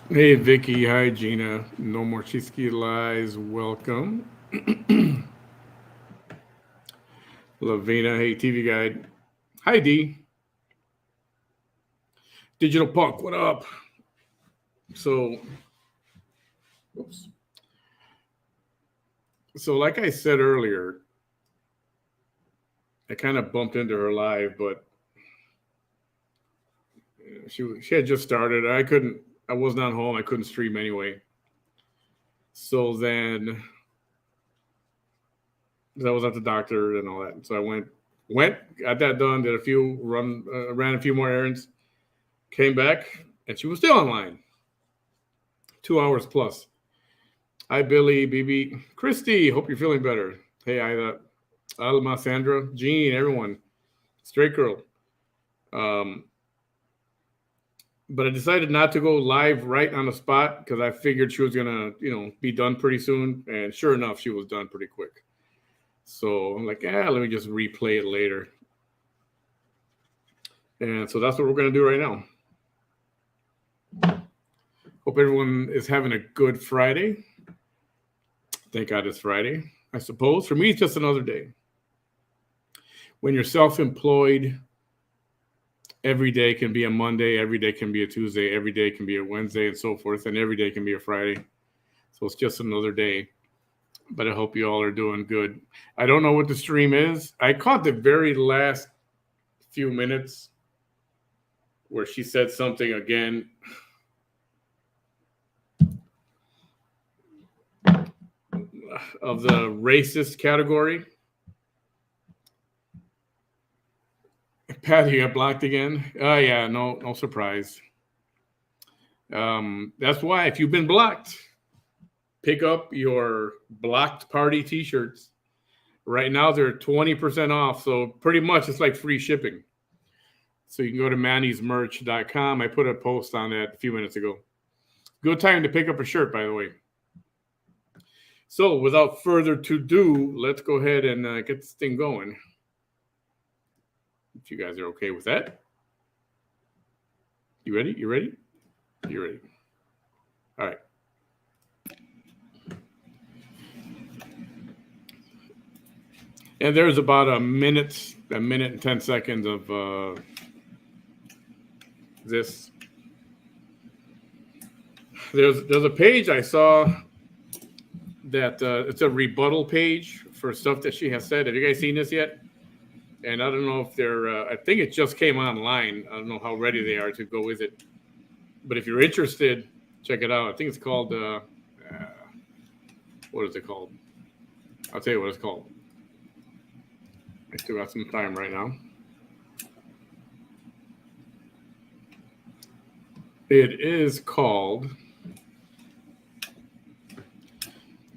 Hey Vicky, hi Gina. No more cheesecake lies. Welcome. Lavina, hey TV guide. Hi D. Digital Punk, what up? So, oops. So like I said earlier, I kind of bumped into her live, but she had just started. I was not home. I couldn't stream anyway. So then I was at the doctor and all that. So I went, got that done. Did a few ran a few more errands. Came back and she was still online. 2 hours plus. Hi, Billy, BB, Christy. Hope you're feeling better. Hey, Ida, Alma, Sandra, Jean, everyone. Straight girl. Um, but I decided not to go live right on the spot because I figured she was gonna, be done pretty soon. And sure enough, she was done pretty quick. So I'm like, let me just replay it later. And so that's what we're gonna do right now. Hope everyone is having a good Friday. Thank God it's Friday. I suppose for me, it's just another day. When you're self-employed, every day can be a Monday, every day can be a Tuesday, every day can be a Wednesday, and so forth, and every day can be a Friday. So it's just another day. But I hope you all are doing good. I don't know what the stream is. I caught the very last few minutes where she said something again. Of the racist category. Pat, you got blocked again? Oh, yeah, no surprise. That's why if you've been blocked, pick up your blocked party t-shirts. Right now they're 20% off, so pretty much it's like free shipping. So you can go to mannysmerch.com. I put a post on that a few minutes ago. Good time to pick up a shirt, by the way. So without further to do, let's go ahead and get this thing going. If you guys are okay with that. You ready? You ready? You ready? All right. And there's about a minute and 10 seconds of this. There's a page I saw that it's a rebuttal page for stuff that she has said. Have you guys seen this yet? And I don't know if they're, I think it just came online. I don't know how ready they are to go with it. But if you're interested, check it out. I think it's called, what is it called? I'll tell you what it's called. I still got some time right now. It is called,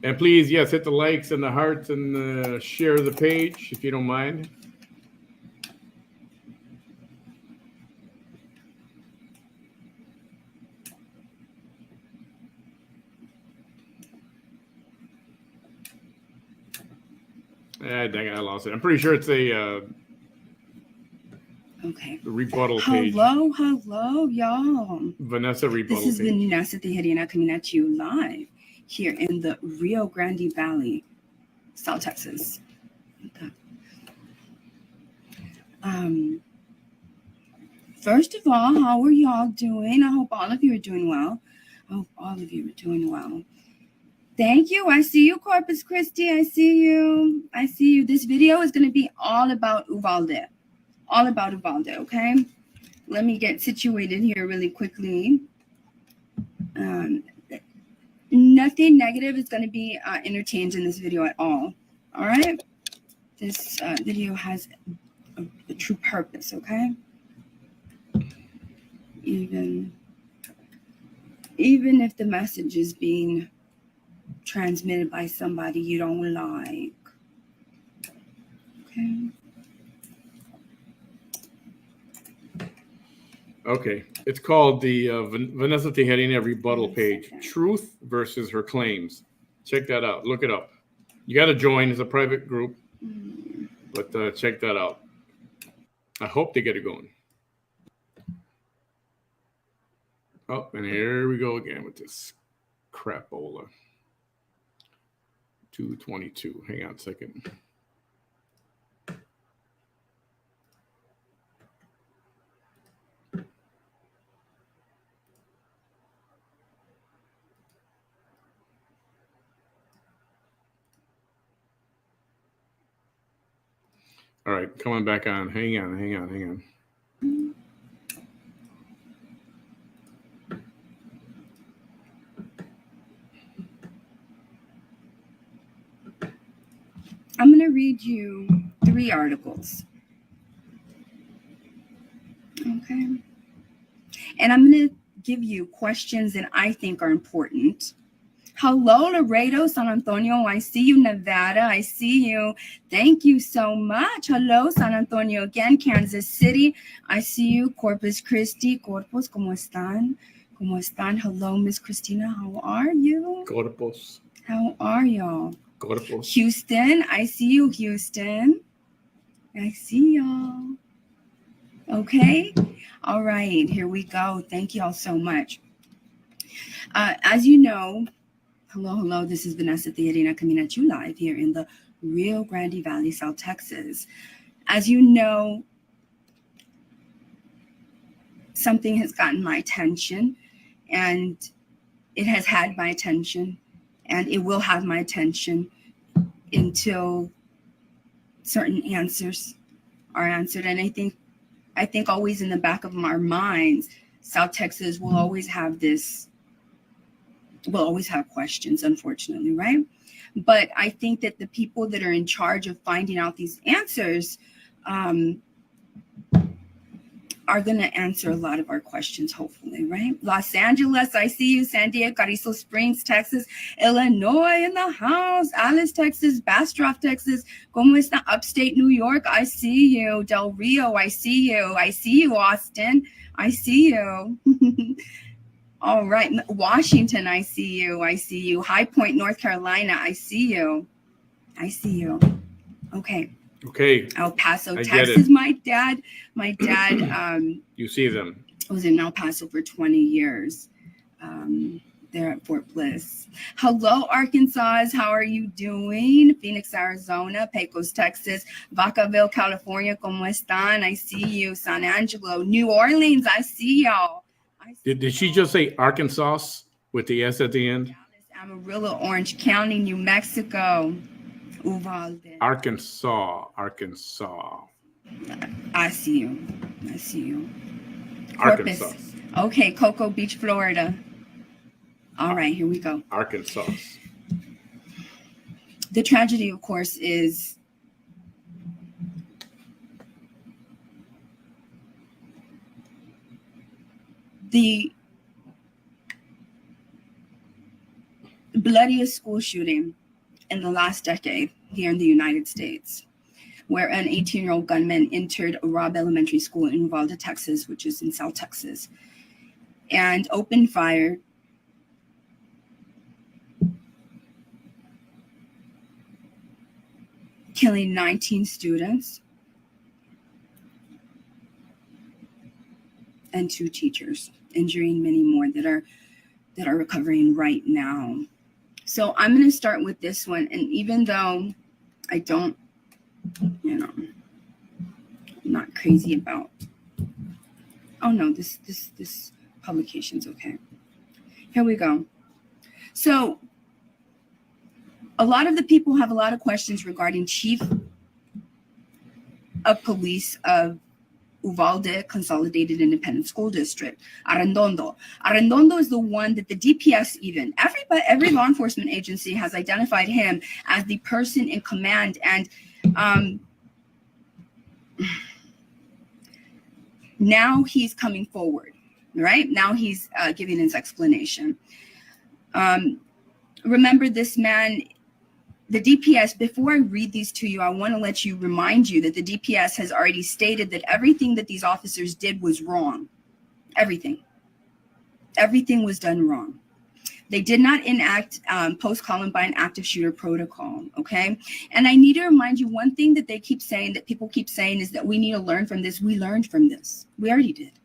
and please, yes, hit the likes and the hearts and share the page if you don't mind. Dang it, I lost it. I'm pretty sure it's a okay. rebuttal page. Hello, y'all. Vanessa rebuttal This is page. Vanessa Tejerina coming at you live here in the Rio Grande Valley, South Texas. Okay. First of all, how are y'all doing? I hope all of you are doing well. Thank you. I see you, Corpus Christi. I see you. This video is going to be all about Uvalde. Okay? Let me get situated here really quickly. Nothing negative is going to be entertained in this video at all. All right? This video has a true purpose, okay? Even if the message is being transmitted by somebody you don't like. Okay. It's called the Vanessa Tejerina rebuttal page. Truth versus her claims. Check that out. Look it up. You got to join. It's a private group. But check that out. I hope they get it going. Oh, and here we go again with this crapola. 222. Hang on a second. All right, coming back on. Hang on. I'm going to read you 3 articles. Okay. And I'm going to give you questions that I think are important. Hello, Laredo, San Antonio. I see you, Nevada. I see you. Thank you so much. Hello, San Antonio again. Kansas City. I see you. Corpus Christi. Corpus, ¿cómo están? ¿Cómo están? Hello, Miss Christina. How are you? Corpus. How are y'all? Corpus. Houston. I see you, Houston. I see y'all. Okay. All right. Here we go. Thank y'all so much. As you know, hello. This is Vanessa Tejerina coming at you live here in the Rio Grande Valley, South Texas. As you know, something has gotten my attention, and it has had my attention, and it will have my attention until certain answers are answered. And I think always in the back of our minds, South Texas will always have this. We'll always have questions, unfortunately, right? But I think that the people that are in charge of finding out these answers are going to answer a lot of our questions, hopefully, right? Los Angeles, I see you. San Diego, Carrizo Springs, Texas. Illinois in the house. Alice, Texas. Bastrop, Texas. Como está? Upstate New York, I see you. Del Rio, I see you. I see you, Austin. I see you. All right. Washington, I see you. I see you. High Point, North Carolina, I see you. I see you. Okay. El Paso, Texas. My dad, you see them. was in El Paso for 20 years. They're at Fort Bliss. Hello, Arkansas. How are you doing? Phoenix, Arizona, Pecos, Texas, Vacaville, California. ¿Cómo están? I see you. San Angelo, New Orleans. I see y'all. Did she just say Arkansas with the S at the end? Dallas, Amarillo, Orange County, New Mexico, Uvalde. Arkansas. I see you. I see you. Arkansas. Corpus. Okay, Cocoa Beach, Florida. All right, here we go. Arkansas. The tragedy, of course, is the bloodiest school shooting in the last decade here in the United States, where an 18-year-old gunman entered a Robb Elementary School in Uvalde, Texas, which is in South Texas, and opened fire killing 19 students and 2 teachers, injuring many more that are recovering right now. So I'm going to start with this one, and even though I don't, I'm not crazy about. Oh no, this publication's okay. Here we go. So a lot of the people have a lot of questions regarding Chief of Police of Uvalde Consolidated Independent School District, Arredondo. Arredondo is the one that the DPS, even every law enforcement agency has identified him as the person in command, and now he's coming forward, right? Now he's giving his explanation. Remember this man. The DPS, before I read these to you, I want to remind you that the DPS has already stated that everything that these officers did was wrong. Everything was done wrong. They did not enact post-Columbine active shooter protocol, okay? And I need to remind you one thing that people keep saying is that we need to learn from this. We learned from this. We already did.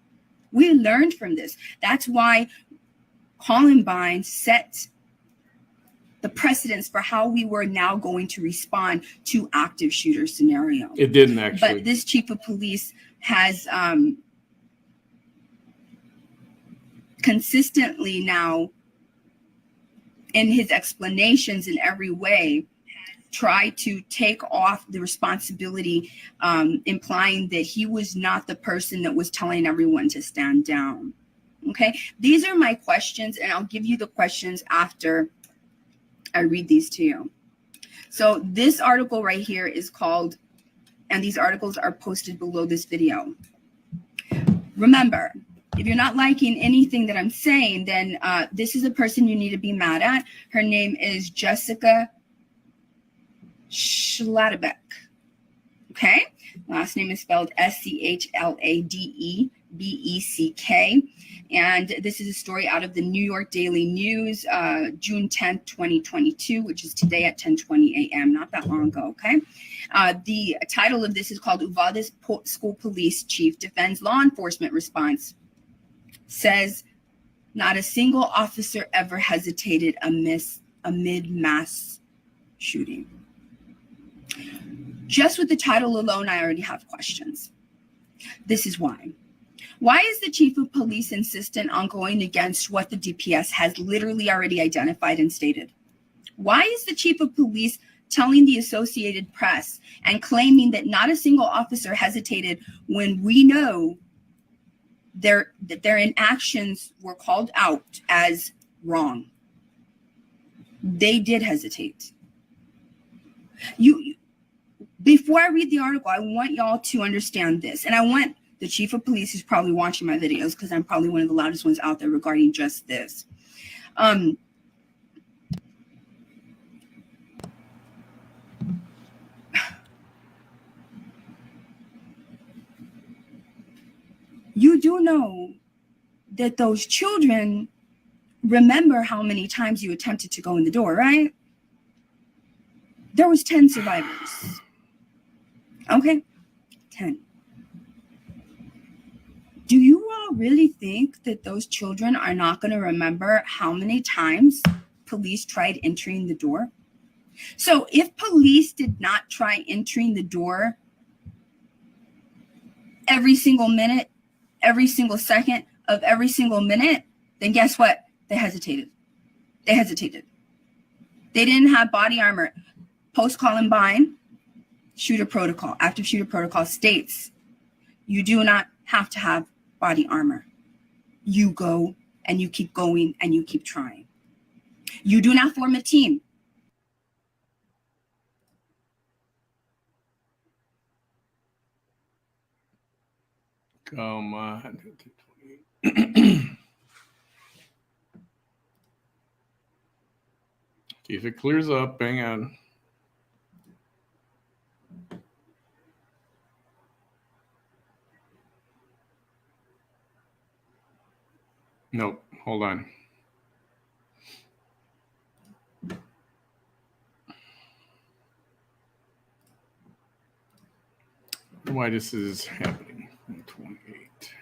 We learned from this. That's why Columbine set the precedence for how we were now going to respond to active shooter scenario. It didn't actually. But this chief of police has consistently now, in his explanations in every way, tried to take off the responsibility, implying that he was not the person that was telling everyone to stand down. Okay, these are my questions, and I'll give you the questions after I read these to you. So this article right here is called, and these articles are posted below this video. Remember, if you're not liking anything that I'm saying, then this is a person you need to be mad at. Her name is Jessica Schladebeck. Okay? Last name is spelled Schladebeck. And this is a story out of the New York Daily News, June 10th, 2022, which is today at 10:20 a.m., not that long ago, okay? The title of this is called Uvalde School Police Chief Defends Law Enforcement Response. Says, not a single officer ever hesitated amid mass shooting. Just with the title alone, I already have questions. This is why. Why is the chief of police insistent on going against what the DPS has literally already identified and stated? Why is the chief of police telling the Associated Press and claiming that not a single officer hesitated when we know that their inactions were called out as wrong? They did hesitate. Before I read the article, I want y'all to understand this, and I want the chief of police who's probably watching my videos, because I'm probably one of the loudest ones out there regarding just this. You do know that those children remember how many times you attempted to go in the door, right? There was 10 survivors. Okay, 10. Do you all really think that those children are not going to remember how many times police tried entering the door? So if police did not try entering the door every single minute, every single second of every single minute, then guess what? They hesitated. They didn't have body armor. Post-Columbine shooter protocol, active shooter protocol states you do not have to have body armor. You go and you keep going and you keep trying. You do not form a team. Come on. If it clears up, hang on. Nope, hold on. Why this is happening. 28.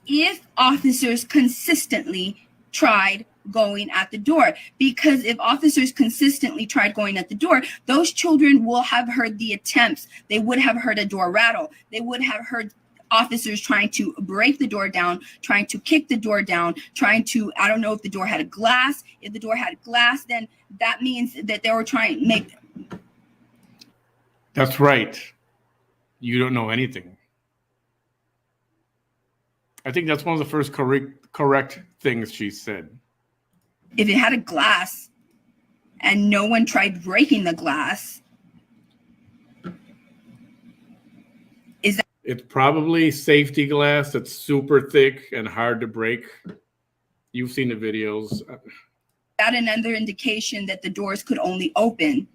If officers consistently tried going at the door, because if officers consistently tried going at the door, those children will have heard the attempts. They would have heard a door rattle. They would have heard officers trying to break the door down, trying to kick the door down, trying to, I don't know if the door had a glass. If the door had glass, then that means that they were trying to make. That's right. You don't know anything. I think that's one of the first correct things she said. If it had a glass and no one tried breaking the glass, is that? It's probably safety glass that's super thick and hard to break. You've seen the videos. That another indication that the doors could only open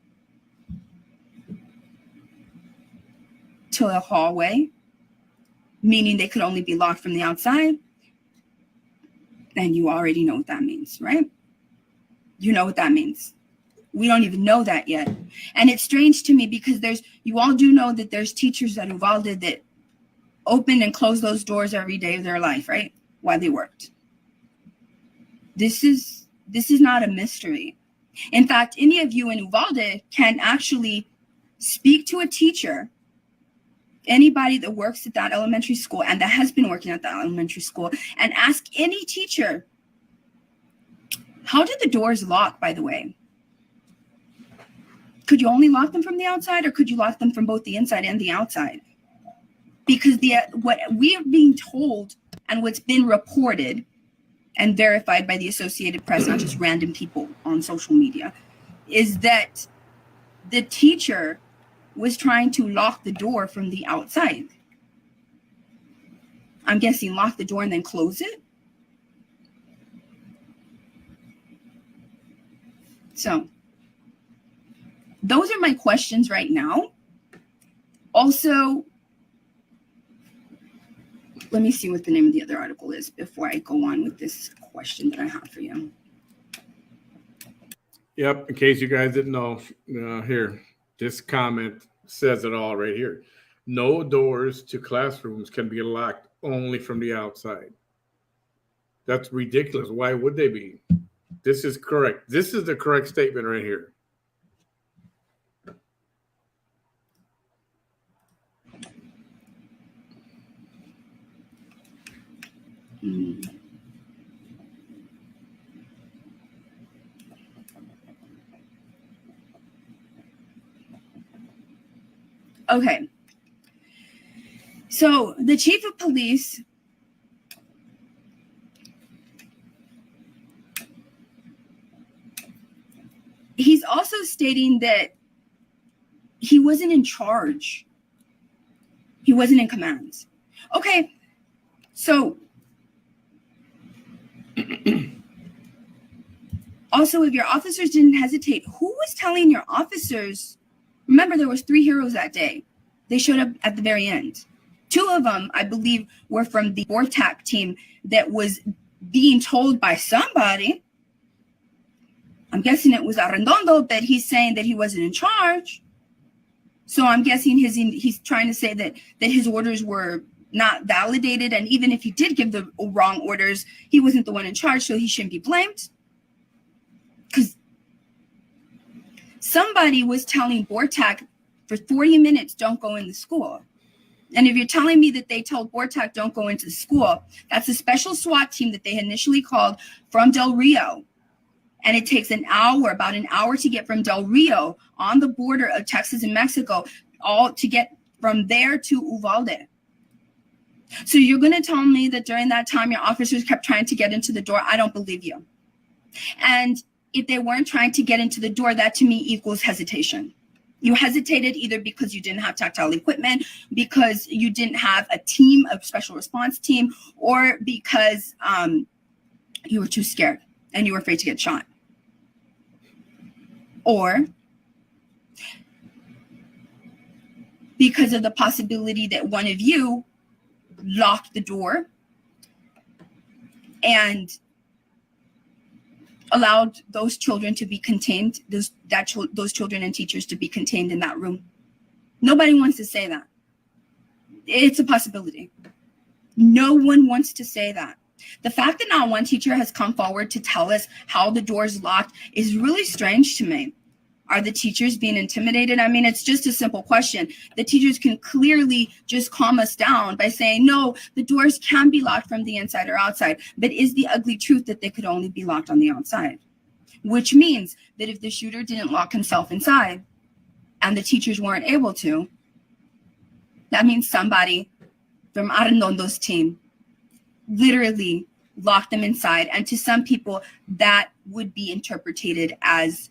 to a hallway, meaning they could only be locked from the outside. And you already know what that means, right? You know what that means. We don't even know that yet. And it's strange to me because you all do know that there's teachers at Uvalde that opened and closed those doors every day of their life, right? While they worked. This is not a mystery. In fact, any of you in Uvalde can actually speak to a teacher, anybody that works at that elementary school and that has been working at that elementary school, and ask any teacher, how did the doors lock, by the way? Could you only lock them from the outside, or could you lock them from both the inside and the outside? Because what we are being told and what's been reported and verified by the Associated Press, not just random people on social media, is that the teacher was trying to lock the door from the outside. I'm guessing lock the door and then close it. So those are my questions right now. Also, let me see what the name of the other article is before I go on with this question that I have for you. Yep, in case you guys didn't know, here, this comment says it all right here. No doors to classrooms can be locked only from the outside. That's ridiculous. Why would they be? This is correct. This is the correct statement right here. Okay. So the chief of police he's also stating that he wasn't in charge. He wasn't in command. Okay. So also, if your officers didn't hesitate, who was telling your officers? Remember, there was 3 heroes that day. They showed up at the very end. 2 of them, I believe, were from the BORTAC team that was being told by somebody. I'm guessing it was Arredondo, but he's saying that he wasn't in charge. So I'm guessing he's trying to say that his orders were not validated. And even if he did give the wrong orders, he wasn't the one in charge, so he shouldn't be blamed. Because somebody was telling BORTAC for 40 minutes, don't go in the school. And if you're telling me that they told BORTAC don't go into the school, that's a special SWAT team that they initially called from Del Rio. And it takes about an hour to get from Del Rio on the border of Texas and Mexico, all to get from there to Uvalde. So you're going to tell me that during that time, your officers kept trying to get into the door? I don't believe you. And if they weren't trying to get into the door, that to me equals hesitation. You hesitated either because you didn't have tactile equipment, because you didn't have a team, a special response team, or because you were too scared and you were afraid to get shot. Or because of the possibility that one of you locked the door and allowed those children to be contained, those children and teachers to be contained in that room. Nobody wants to say that. It's a possibility. No one wants to say that. The fact that not one teacher has come forward to tell us how the door's locked is really strange to me. Are the teachers being intimidated? I mean, it's just a simple question. The teachers can clearly just calm us down by saying, no, the doors can be locked from the inside or outside. But is the ugly truth that they could only be locked on the outside? Which means that if the shooter didn't lock himself inside and the teachers weren't able to, that means somebody from Arredondo's team literally locked them inside. And to some people, that would be interpreted as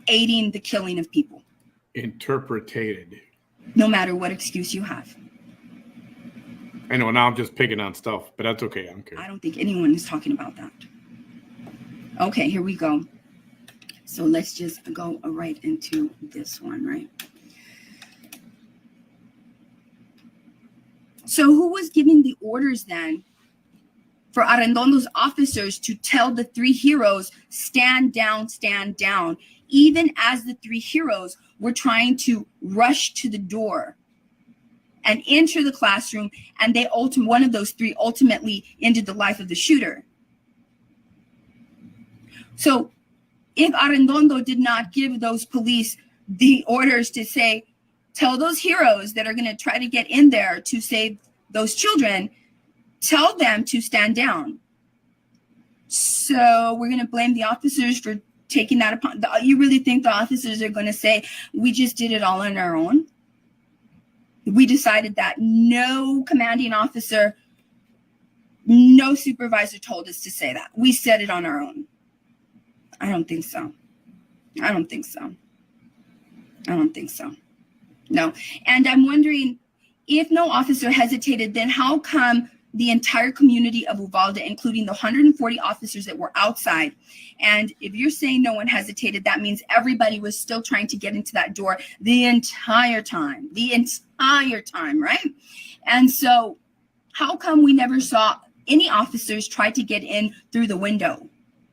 aiding the killing of people. Interpreted. No matter what excuse you have. I know, now I'm just picking on stuff, but that's okay. I don't care. I don't think anyone is talking about that. Okay, here we go. So let's just go right into this one, right? So who was giving the orders then for Arredondo's officers to tell the 3 heroes, stand down, even as the 3 heroes were trying to rush to the door and enter the classroom, and one of those 3 ultimately ended the life of the shooter? So if Arredondo did not give those police the orders to say, tell those heroes that are going to try to get in there to save those children, tell them to stand down. So we're going to blame the officers for taking that upon. You really think the officers are going to say, we just did it all on our own? We decided that. No commanding officer, no supervisor told us to say that. We said it on our own. I don't think so. No. And I'm wondering, if no officer hesitated, then how come the entire community of Uvalde, including the 140 officers that were outside? And if you're saying no one hesitated, that means everybody was still trying to get into that door the entire time, right? And so how come we never saw any officers try to get in through the window?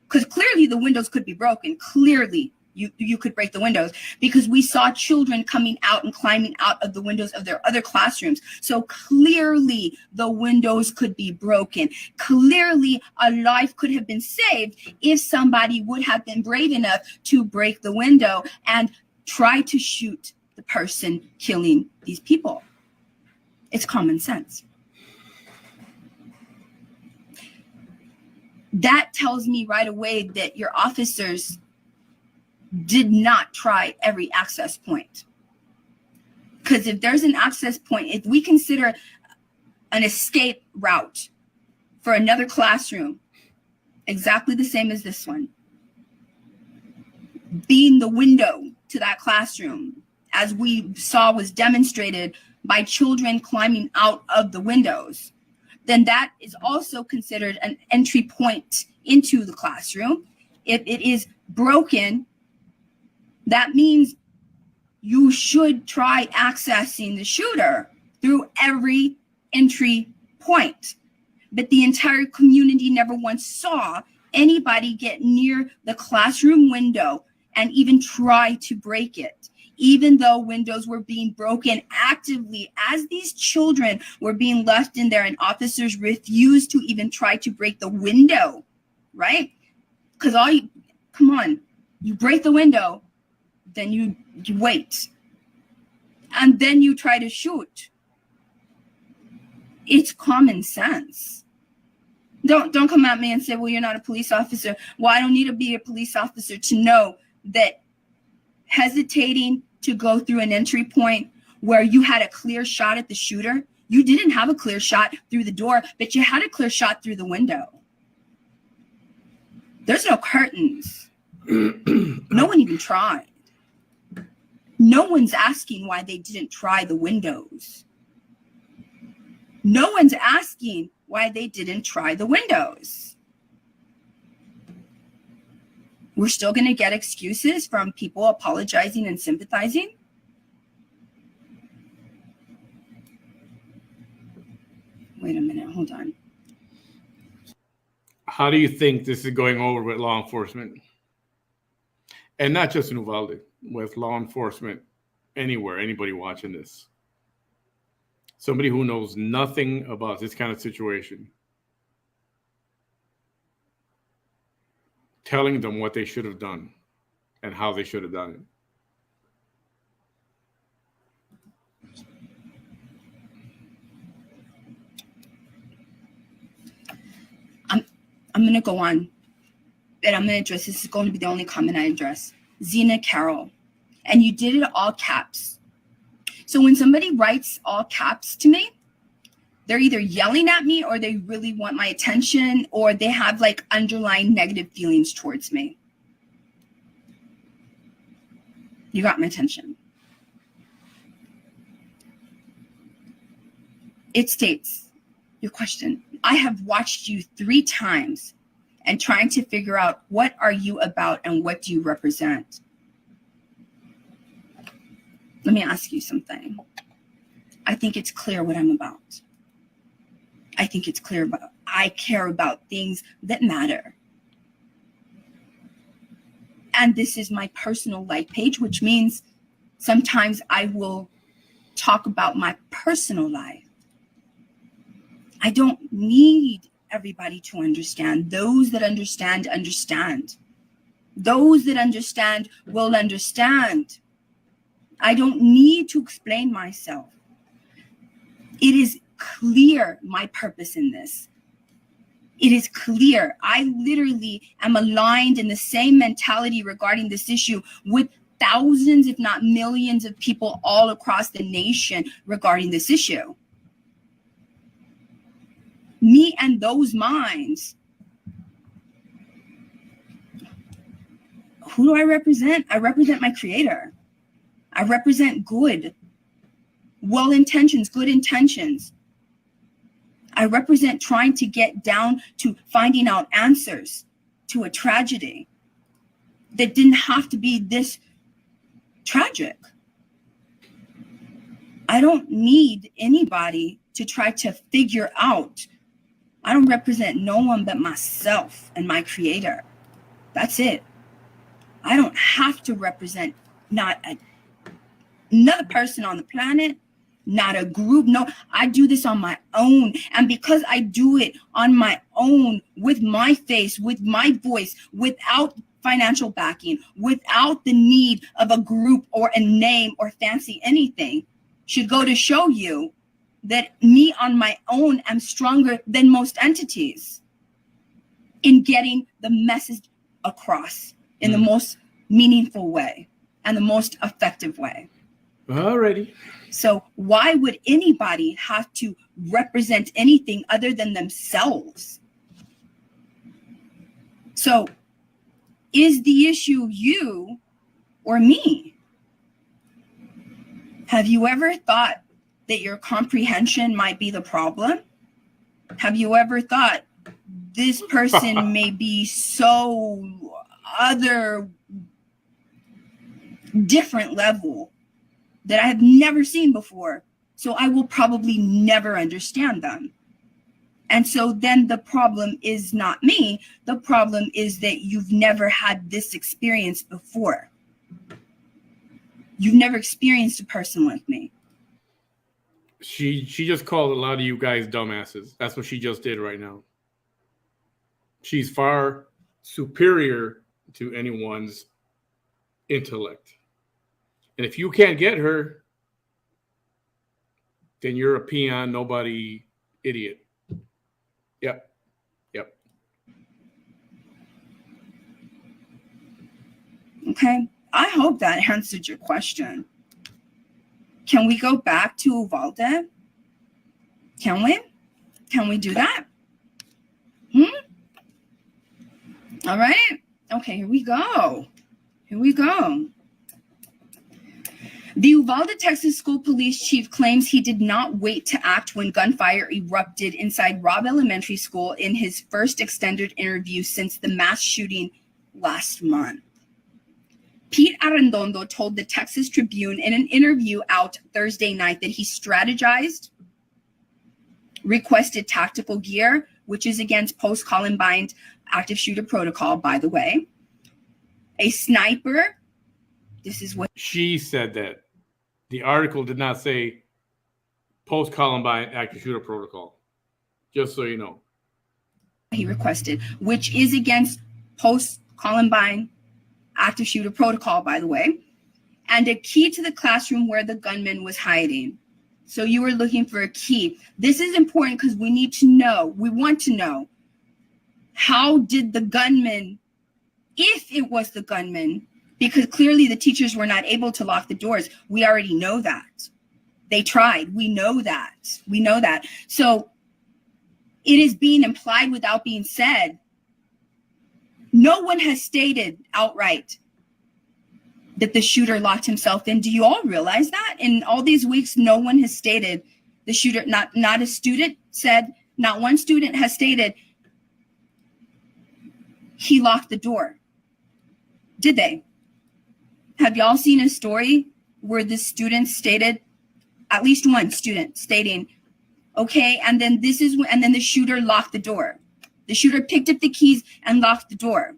Because clearly the windows could be broken. Clearly you could break the windows, because we saw children coming out and climbing out of the windows of their other classrooms. So clearly the windows could be broken. Clearly a life could have been saved if somebody would have been brave enough to break the window and try to shoot the person killing these people. It's common sense. That tells me right away that your officers did not try every access point. Because if there's an access point, if we consider an escape route for another classroom exactly the same as this one, being the window to that classroom, as we saw was demonstrated by children climbing out of the windows, then that is also considered an entry point into the classroom. If it is broken, that means you should try accessing the shooter through every entry point. But the entire community never once saw anybody get near the classroom window and even try to break it, even though windows were being broken actively as these children were being left in there and officers refused to even try to break the window, right? Because come on, you break the window, then you wait, and then you try to shoot. It's common sense. Don't come at me and say, well, you're not a police officer. Well, I don't need to be a police officer to know that hesitating to go through an entry point where you had a clear shot at the shooter, you didn't have a clear shot through the door, but you had a clear shot through the window. There's no curtains. No one even tried. No one's asking why they didn't try the windows. No one's asking why they didn't try the windows. We're still going to get excuses from people apologizing and sympathizing. Wait a minute, hold on. How do you think this is going over with law enforcement? And not just in Uvalde, with law enforcement anywhere, anybody watching this. Somebody who knows nothing about this kind of situation, telling them what they should have done and how they should have done it. I'm going to go on, and I'm going to address, this is going to be the only comment I address. Zena Carroll, and you did it all caps. So when somebody writes all caps to me, they're either yelling at me or they really want my attention or they have like underlying negative feelings towards me. You got my attention. It states, your question, I have watched you 3 times and trying to figure out what are you about and what do you represent. Let me ask you something. I think it's clear what I'm about. I think it's clear about, I care about things that matter. And this is my personal life page, which means sometimes I will talk about my personal life. I don't need everybody to understand. Those that understand, understand. Those that understand will understand. I don't need to explain myself. It is clear my purpose in this. It is clear. I literally am aligned in the same mentality regarding this issue with thousands, if not millions of people all across the nation regarding this issue. Me and those minds. Who do I represent? I represent my creator. I represent good, well intentions, good intentions. I represent trying to get down to finding out answers to a tragedy that didn't have to be this tragic. I don't need anybody to try to figure out. I don't represent no one but myself and my creator. That's it. I don't have to represent another person on the planet, not a group. No, I do this on my own. And because I do it on my own, with my face, with my voice, without financial backing, without the need of a group or a name or fancy anything, should go to show you that me on my own am stronger than most entities in getting the message across in the most meaningful way and the most effective way. Alrighty. So why would anybody have to represent anything other than themselves? So is the issue you or me? Have you ever thought that your comprehension might be the problem? Have you ever thought this person may be so other different level that I have never seen before. So I will probably never understand them. And so then the problem is not me. The problem is that you've never had this experience before. You've never experienced a person like me. She just called a lot of you guys dumbasses. That's what she just did right now. She's far superior to anyone's intellect. And if you can't get her, then you're a peon, nobody, idiot. Yep. Okay. I hope that answered your question. Can we go back to Uvalde? Can we? Can we do that? All right. Okay, here we go. The Uvalde, Texas school police chief claims he did not wait to act when gunfire erupted inside Robb Elementary School in his first extended interview since the mass shooting last month. Pete Arredondo told the Texas Tribune in an interview out Thursday night that he strategized, requested tactical gear, which is against post-Columbine active shooter protocol, by the way, a sniper. This is what she said. That the article did not say post-Columbine active shooter protocol, just so you know. He requested, which is against post-Columbine active shooter protocol, by the way, and a key to the classroom where the gunman was hiding. So you were looking for a key. This is important because we need to know, we want to know, how did the gunman, if it was the gunman, because clearly the teachers were not able to lock the doors. We already know that. They tried. We know that. So it is being implied without being said. No one has stated outright that the shooter locked himself in. Do you all realize that? In all these weeks, no one has stated the shooter, not a student said, not one student has stated he locked the door. Did they? Have y'all seen a story where the student stated, at least one student stating, okay, and then the shooter locked the door. The shooter picked up the keys and locked the door.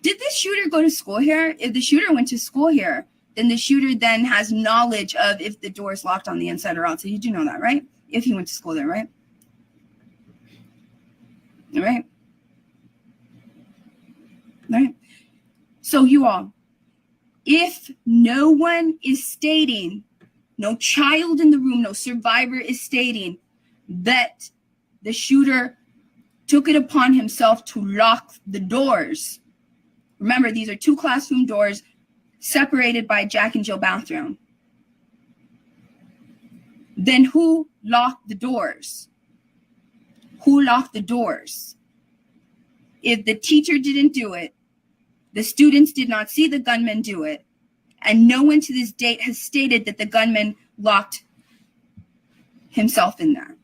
Did the shooter go to school here? If the shooter went to school here, then the shooter then has knowledge of if the door is locked on the inside or out. So you do know that, right? If he went to school there, right? All right. All right. So you all, if no one is stating, no child in the room, no survivor is stating that the shooter took it upon himself to lock the doors. Remember, these are two classroom doors separated by Jack and Jill bathroom. Then who locked the doors? Who locked the doors? If the teacher didn't do it, the students did not see the gunman do it, and no one to this date has stated that the gunman locked himself in there.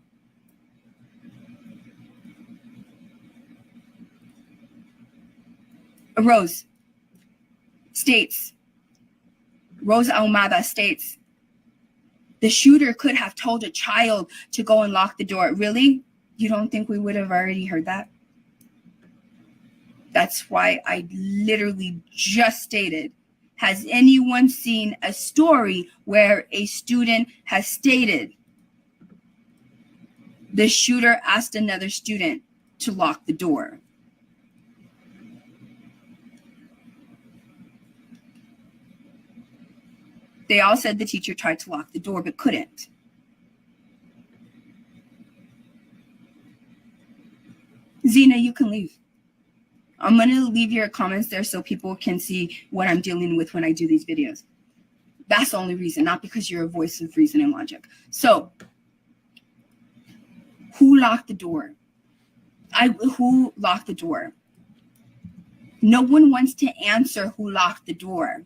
Rose Ahumada states, the shooter could have told a child to go and lock the door. Really? You don't think we would have already heard that? That's why I literally just stated, has anyone seen a story where a student has stated the shooter asked another student to lock the door? They all said the teacher tried to lock the door but couldn't. Zena, you can leave. I'm going to leave your comments there so people can see what I'm dealing with when I do these videos. That's the only reason, not because you're a voice of reason and logic. So, who locked the door? Who locked the door? No one wants to answer who locked the door.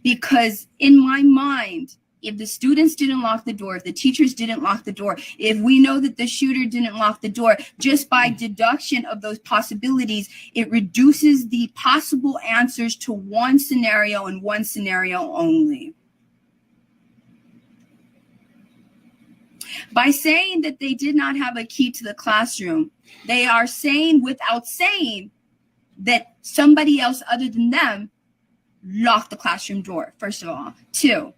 Because in my mind, if the students didn't lock the door, if the teachers didn't lock the door, if we know that the shooter didn't lock the door, just by deduction of those possibilities, it reduces the possible answers to one scenario and one scenario only. By saying that they did not have a key to the classroom, they are saying without saying that somebody else other than them locked the classroom door, first of all. Two,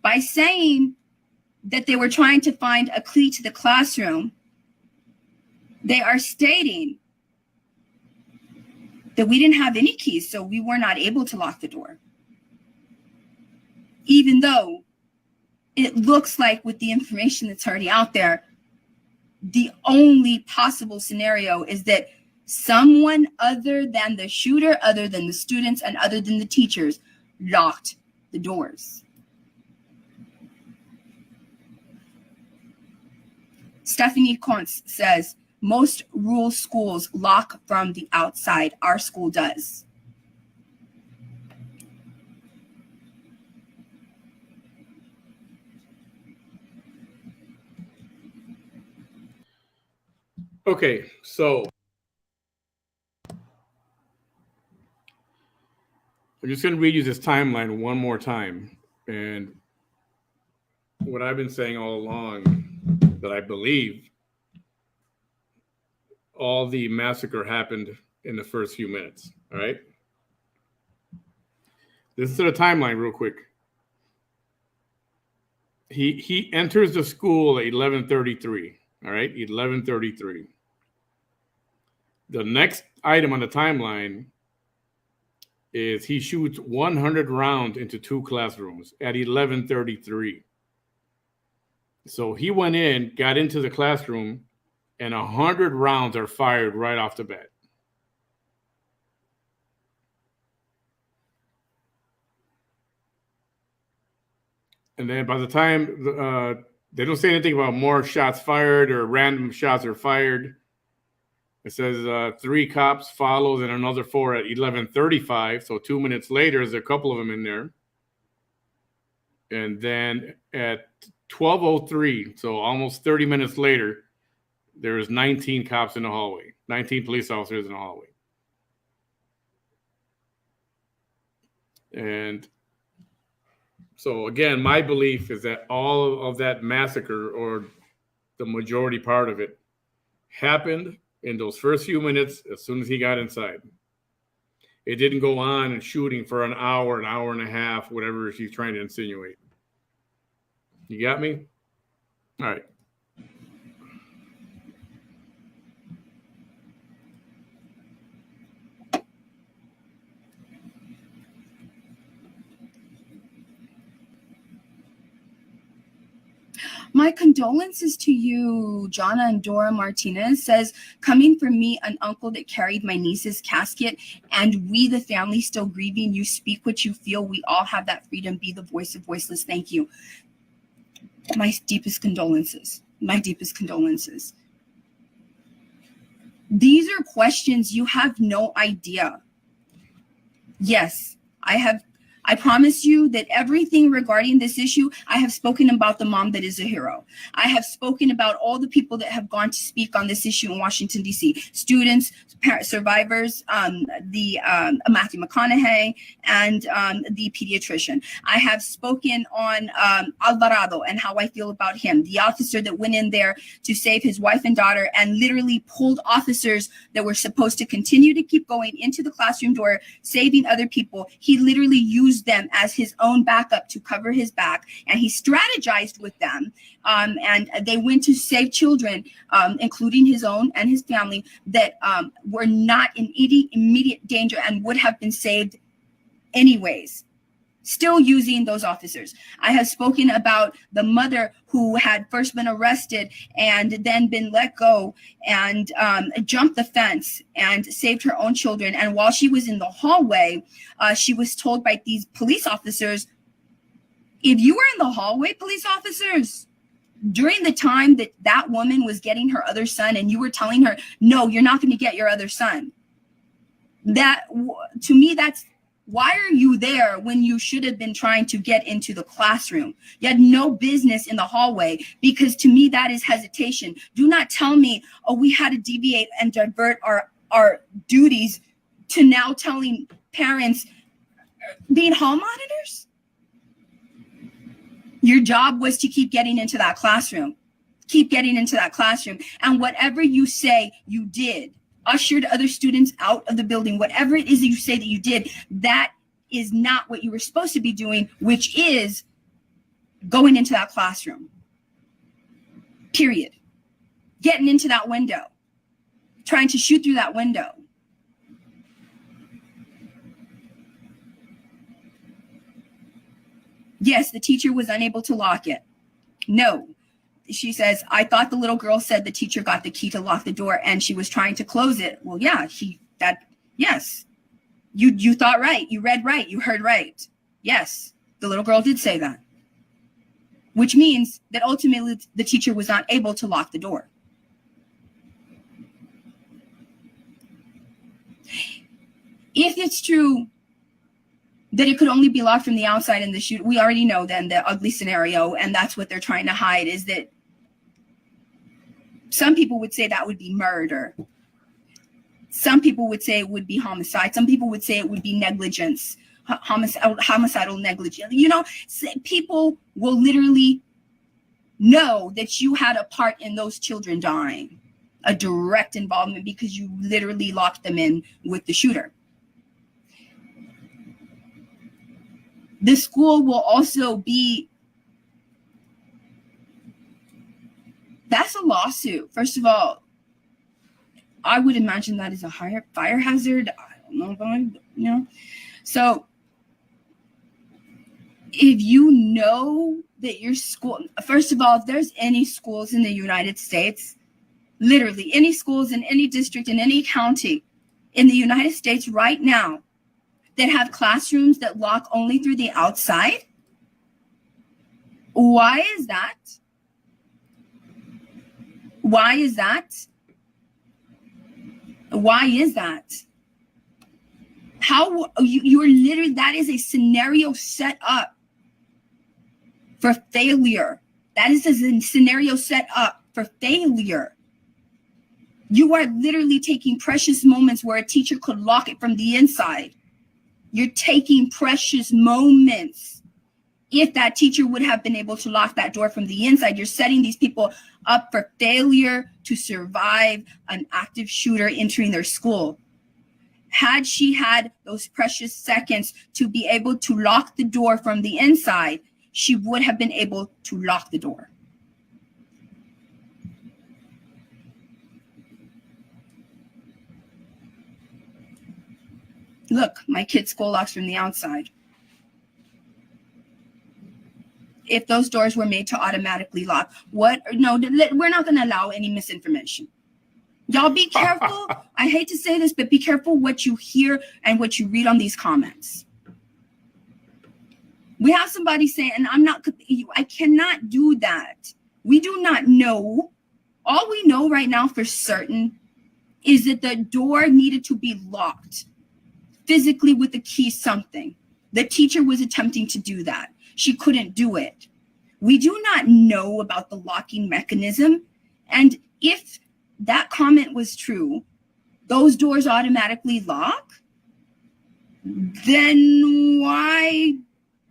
by saying that they were trying to find a key to the classroom, they are stating that we didn't have any keys, so we were not able to lock the door. Even though it looks like, with the information that's already out there, the only possible scenario is that someone other than the shooter, other than the students, and other than the teachers locked the doors. Stephanie Kuntz says, most rural schools lock from the outside. Our school does. Okay, so I'm just going to read you this timeline one more time. And what I've been saying all along, that I believe all the massacre happened in the first few minutes. All right. This is the timeline real quick. He enters the school at 11:33. All right, 11:33. The next item on the timeline is he shoots 100 rounds into 2 classrooms at 11:33. So he went in, got into the classroom, and 100 rounds are fired right off the bat. And then by the time they don't say anything about more shots fired or random shots are fired. It says 3 cops follows and another 4 at 11:35. So 2 minutes later, there's a couple of them in there. And then at 12:03, so almost 30 minutes later, there's 19 cops in the hallway, 19 police officers in the hallway. And so again, my belief is that all of that massacre, or the majority part of it, happened in those first few minutes as soon as he got inside. It didn't go on and shooting for an hour and a half, whatever she's trying to insinuate. You got me? All right. My condolences to you, Jana and Dora Martinez. Says, coming from me, an uncle that carried my niece's casket, and we, the family, still grieving. You speak what you feel. We all have that freedom. Be the voice of voiceless. Thank you. My deepest condolences. My deepest condolences. These are questions you have no idea. Yes, I promise you that everything regarding this issue, I have spoken about the mom that is a hero. I have spoken about all the people that have gone to speak on this issue in Washington, D.C. Students, survivors, Matthew McConaughey, and the pediatrician. I have spoken on Alvarado and how I feel about him, the officer that went in there to save his wife and daughter and literally pulled officers that were supposed to continue to keep going into the classroom door, saving other people. He literally used them as his own backup to cover his back, and he strategized with them, and they went to save children, including his own and his family, that were not in immediate danger and would have been saved anyways, still using those officers. I have spoken about the mother who had first been arrested and then been let go and jumped the fence and saved her own children. And while she was in the hallway, she was told by these police officers, if you were in the hallway, police officers, during the time that that woman was getting her other son and you were telling her, no, you're not going to get your other son. That, to me, that's Why are you there when you should have been trying to get into the classroom? You had no business in the hallway, because to me, that is hesitation. Do not tell me, oh, we had to deviate and divert our duties to now telling parents being hall monitors. Your job was to keep getting into that classroom. Keep getting into that classroom. And whatever you say you did, ushered other students out of the building, whatever it is that you say that you did, that is not what you were supposed to be doing, which is going into that classroom. Period. Getting into that window. Trying to shoot through that window. Yes, the teacher was unable to lock it. No. She says, I thought the little girl said the teacher got the key to lock the door and she was trying to close it. Well, yeah, yes. You thought right. You read right. You heard right. Yes, the little girl did say that. Which means that ultimately the teacher was not able to lock the door. If it's true that it could only be locked from the outside in the shoot, we already know then the ugly scenario, and that's what they're trying to hide, is that some people would say that would be murder. Some people would say it would be homicide. Some people would say it would be negligence, homicidal negligence. You know, people will literally know that you had a part in those children dying, a direct involvement, because you literally locked them in with the shooter. The school will also be, that's a lawsuit. First of all, I would imagine that is a higher fire hazard. I don't know about it, you know. So if you know that your school, first of all, if there's any schools in the United States, literally any schools in any district, in any county in the United States right now that have classrooms that lock only through the outside, why is that? Why is that? Why is that? How you're literally, that is a scenario set up for failure. That is a scenario set up for failure. You are literally taking precious moments where a teacher could lock it from the inside. You're taking precious moments. If that teacher would have been able to lock that door from the inside, you're setting these people up for failure to survive an active shooter entering their school. Had she had those precious seconds to be able to lock the door from the inside, she would have been able to lock the door. Look, my kid's school locks from the outside. If those doors were made to automatically lock, we're not going to allow any misinformation. Y'all be careful. I hate to say this, but be careful what you hear and what you read on these comments. We have somebody saying, and I cannot do that. We do not know. All we know right now for certain is that the door needed to be locked physically with the key something. The teacher was attempting to do that. She couldn't do it. We do not know about the locking mechanism. And if that comment was true, those doors automatically lock, then why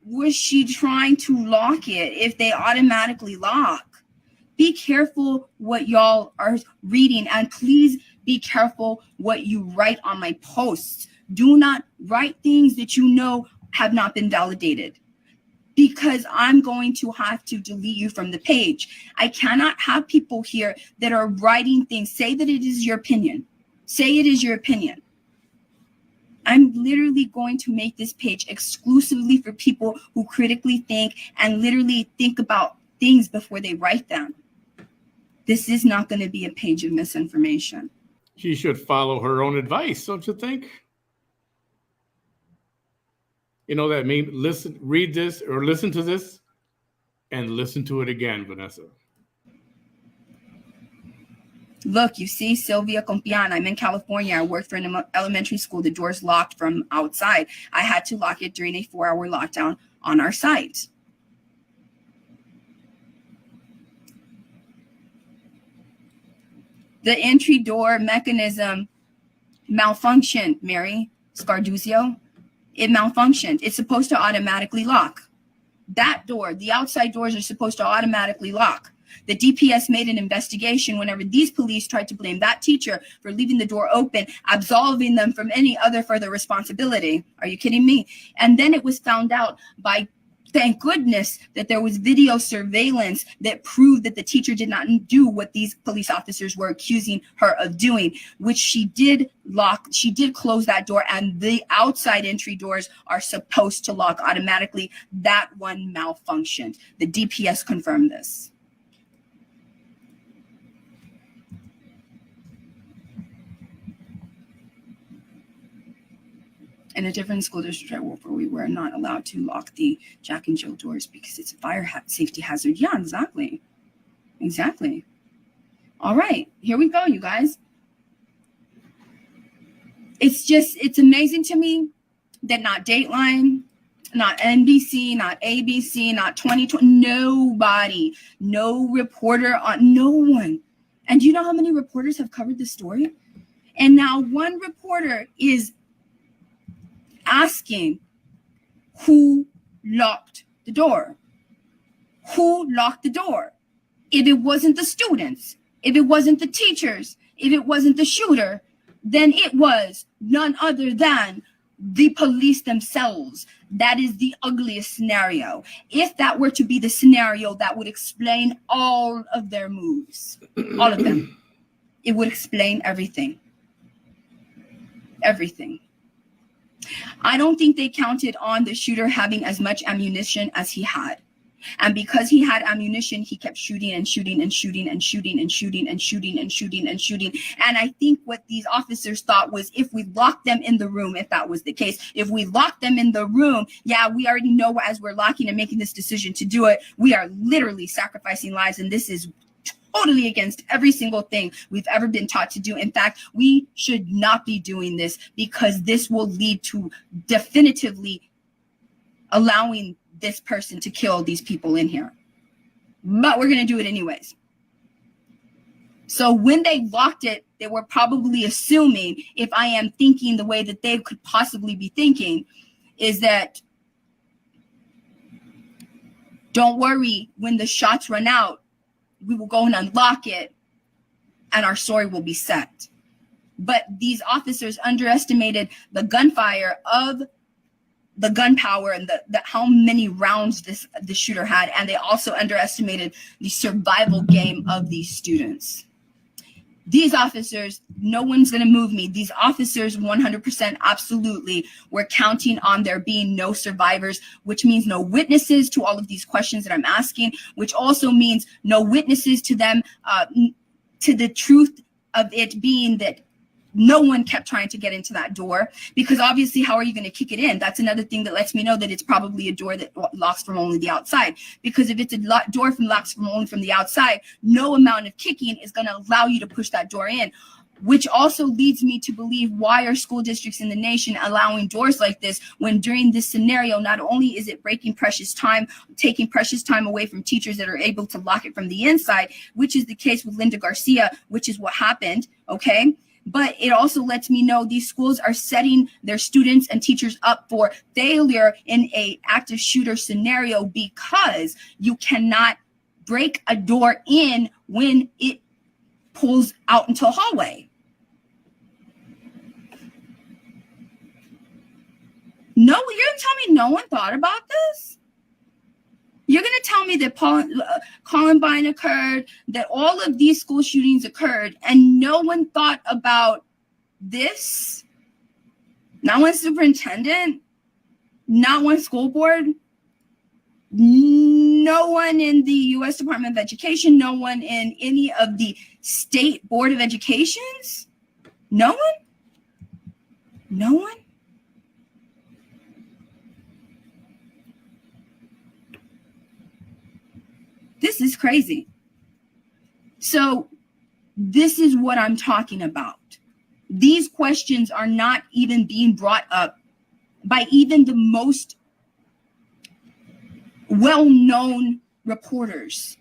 was she trying to lock it if they automatically lock? Be careful what y'all are reading, and please be careful what you write on my posts. Do not write things that you know have not been validated, because I'm going to have to delete you from the page. I cannot have people here that are writing things. Say that it is your opinion. Say it is your opinion. I'm literally going to make this page exclusively for people who critically think and literally think about things before they write them. This is not going to be a page of misinformation. She should follow her own advice, don't you think? You know that mean read this or listen to this and listen to it again, Vanessa. Look, you see, Sylvia Compian, I'm in California. I worked for an elementary school. The door's locked from outside. I had to lock it during a 4-hour lockdown on our site. The entry door mechanism malfunctioned, Mary Scarduzio. It malfunctioned. It's supposed to automatically lock. That door, the outside doors are supposed to automatically lock. The DPS made an investigation whenever these police tried to blame that teacher for leaving the door open, absolving them from any other further responsibility. Are you kidding me? And then it was found out by, thank goodness, that there was video surveillance that proved that the teacher did not do what these police officers were accusing her of doing, which she did lock. She did close that door, and the outside entry doors are supposed to lock automatically. That one malfunctioned. The DPS confirmed this. In a different school district where we were not allowed to lock the Jack and Jill doors because it's a fire safety hazard. Yeah, exactly. Exactly. All right, here we go, you guys. It's amazing to me that not Dateline, not NBC, not ABC, not 2020, nobody, no reporter, no one. And do you know how many reporters have covered this story? And now one reporter is asking who locked the door. Who locked the door? If it wasn't the students, if it wasn't the teachers, if it wasn't the shooter, then it was none other than the police themselves. That is the ugliest scenario. If that were to be the scenario, that would explain all of their moves, all of them. It would explain everything. Everything. I don't think they counted on the shooter having as much ammunition as he had. And because he had ammunition, he kept shooting and shooting and shooting and shooting and shooting and shooting and shooting and shooting. And I think what these officers thought was, if we locked them in the room, if that was the case, if we locked them in the room, yeah, we already know as we're locking and making this decision to do it, we are literally sacrificing lives. And this is totally against every single thing we've ever been taught to do. In fact, we should not be doing this, because this will lead to definitively allowing this person to kill these people in here. But we're going to do it anyways. So when they locked it, they were probably assuming, if I am thinking the way that they could possibly be thinking, is that, don't worry, when the shots run out, we will go and unlock it and our story will be set. But these officers underestimated the gunfire of the gunpowder and the how many rounds the shooter had, and they also underestimated the survival game of these students. These officers, no one's going to move me. These officers 100% absolutely were counting on there being no survivors, which means no witnesses to all of these questions that I'm asking, which also means no witnesses to them, to the truth of it being that no one kept trying to get into that door, because obviously, how are you going to kick it in? That's another thing that lets me know that it's probably a door that locks from only the outside. Because if it's a door locks from only from the outside, no amount of kicking is going to allow you to push that door in. Which also leads me to believe, why are school districts in the nation allowing doors like this, when during this scenario, not only is it breaking precious time, taking precious time away from teachers that are able to lock it from the inside, which is the case with Linda Garcia, which is what happened, okay? But it also lets me know these schools are setting their students and teachers up for failure in a active shooter scenario, because you cannot break a door in when it pulls out into a hallway. No, you're gonna tell me no one thought about this? You're going to tell me that Columbine occurred, that all of these school shootings occurred, and no one thought about this? Not one superintendent? Not one school board? No one in the U.S. Department of Education? No one in any of the state board of educations? No one? No one? This is crazy. So This is what I'm talking about. These questions are not even being brought up by even the most well-known reporters.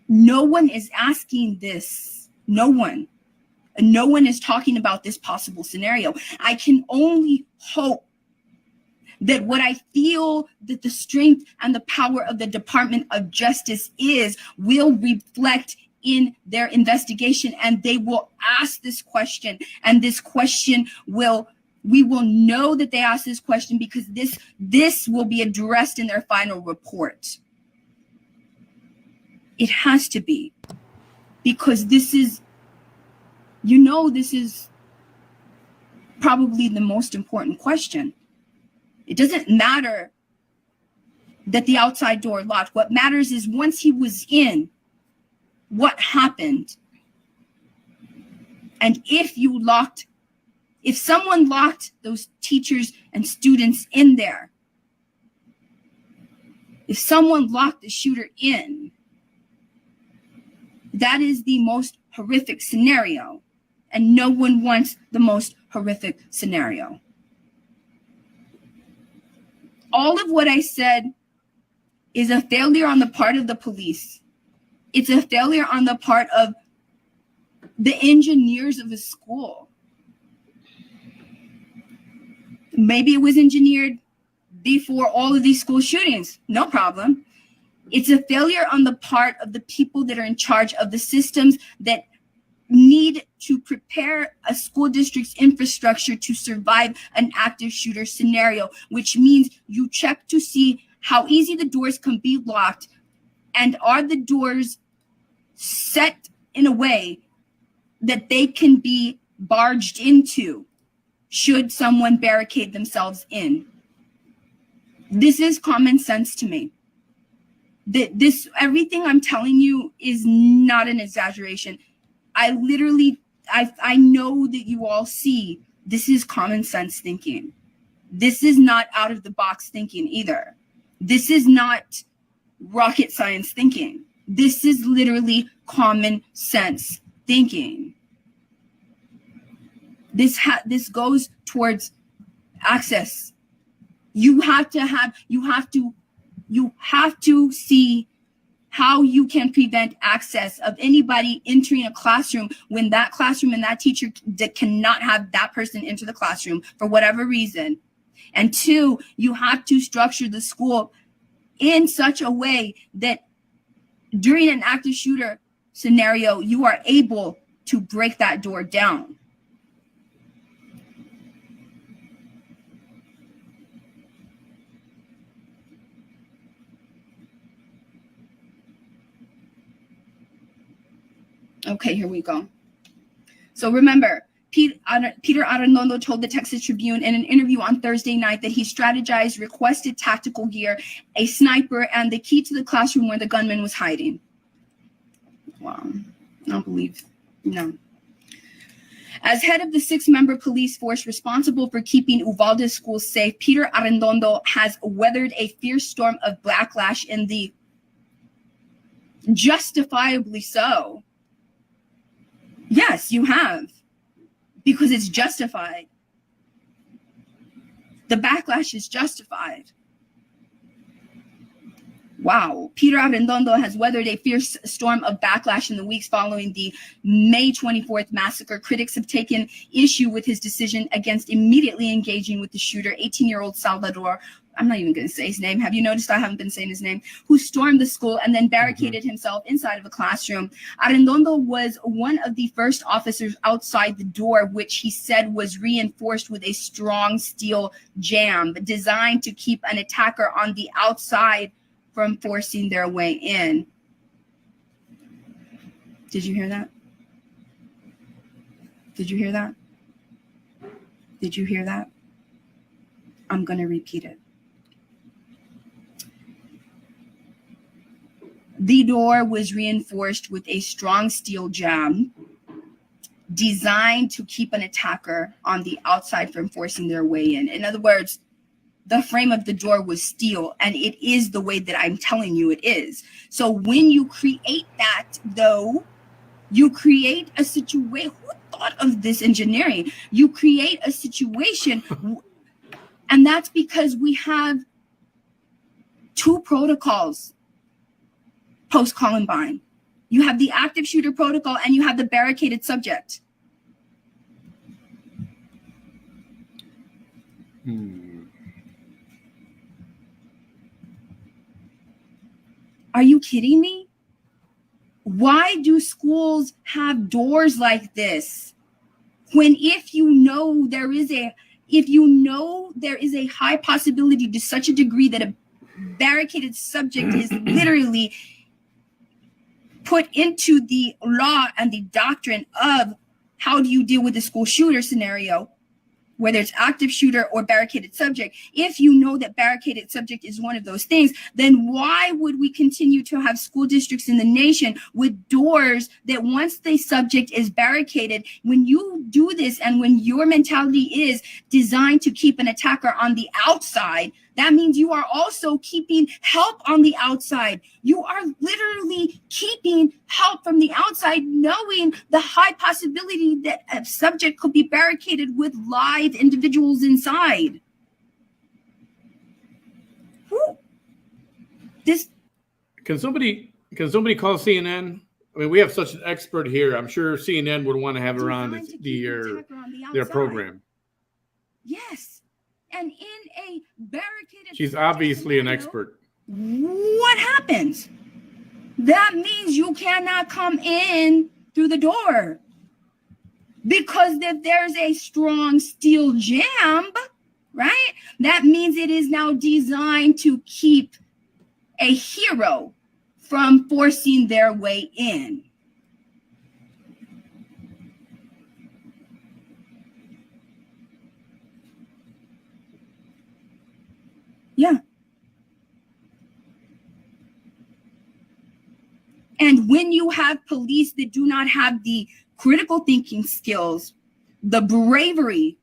No one is asking this. No one. And no one is talking about this possible scenario. I can only hope that what I feel that the strength and the power of the Department of Justice is will reflect in their investigation, and they will ask this question, and this question we will know that they asked this question because this will be addressed in their final report. It has to be, because this is probably the most important question. It doesn't matter that the outside door locked. What matters is once he was in, what happened? And if someone locked those teachers and students in there, if someone locked the shooter in, that is the most horrific scenario. And no one wants the most horrific scenario. All of what I said is a failure on the part of the police. It's a failure on the part of the engineers of the school. Maybe it was engineered before all of these school shootings. No problem. It's a failure on the part of the people that are in charge of the systems that need to prepare a school district's infrastructure to survive an active shooter scenario, which means you check to see how easy the doors can be locked, and are the doors set in a way that they can be barged into should someone barricade themselves in. This is common sense to me. This everything I'm telling you is not an exaggeration. I know that you all see this is common sense thinking. This is not out of the box thinking either. This is not rocket science thinking. This is literally common sense thinking. This goes towards access. You have to see how you can prevent access of anybody entering a classroom when that classroom and that teacher cannot have that person enter the classroom for whatever reason. And two, you have to structure the school in such a way that during an active shooter scenario, you are able to break that door down. Okay, here we go. So remember, Peter Arredondo told the Texas Tribune in an interview on Thursday night that he strategized, requested tactical gear, a sniper, and the key to the classroom where the gunman was hiding. Wow, I don't believe, no. As head of the 6-member police force responsible for keeping Uvalde's schools safe, Peter Arredondo has weathered a fierce storm of backlash in the justifiably so. Yes, you have, because it's justified. The backlash is justified. Wow. Peter Arredondo has weathered a fierce storm of backlash in the weeks following the May 24th massacre. Critics have taken issue with his decision against immediately engaging with the shooter, 18-year-old Salvador. I'm not even going to say his name. Have you noticed I haven't been saying his name? Who stormed the school and then barricaded himself inside of a classroom. Arredondo was one of the first officers outside the door, which he said was reinforced with a strong steel jamb designed to keep an attacker on the outside from forcing their way in. Did you hear that? Did you hear that? Did you hear that? I'm going to repeat it. The door was reinforced with a strong steel jamb designed to keep an attacker on the outside from forcing their way in. In other words, the frame of the door was steel, and it is the way that I'm telling you it is. So when you create that, though, You create a situation. Who thought of this engineering? You create a situation, and that's because we have two protocols post-Columbine. You have the active shooter protocol and you have the barricaded subject. Are you kidding me? Why do schools have doors like this? When if you know there is a high possibility to such a degree that a barricaded subject is literally put into the law and the doctrine of how do you deal with the school shooter scenario, whether it's active shooter or barricaded subject. If you know that barricaded subject is one of those things, then why would we continue to have school districts in the nation with doors that once the subject is barricaded, when you do this and when your mentality is designed to keep an attacker on the outside, that means you are also keeping help on the outside. You are literally keeping help from the outside, knowing the high possibility that a subject could be barricaded with live individuals inside. Whew. Can somebody call CNN? I mean, we have such an expert here. I'm sure CNN would want to have her on their program. Yes. And in a barricaded, she's obviously an expert. What happens? That means you cannot come in through the door. Because if there's a strong steel jamb, right, that means it is now designed to keep a hero from forcing their way in. Yeah. And when you have police that do not have the critical thinking skills, the bravery,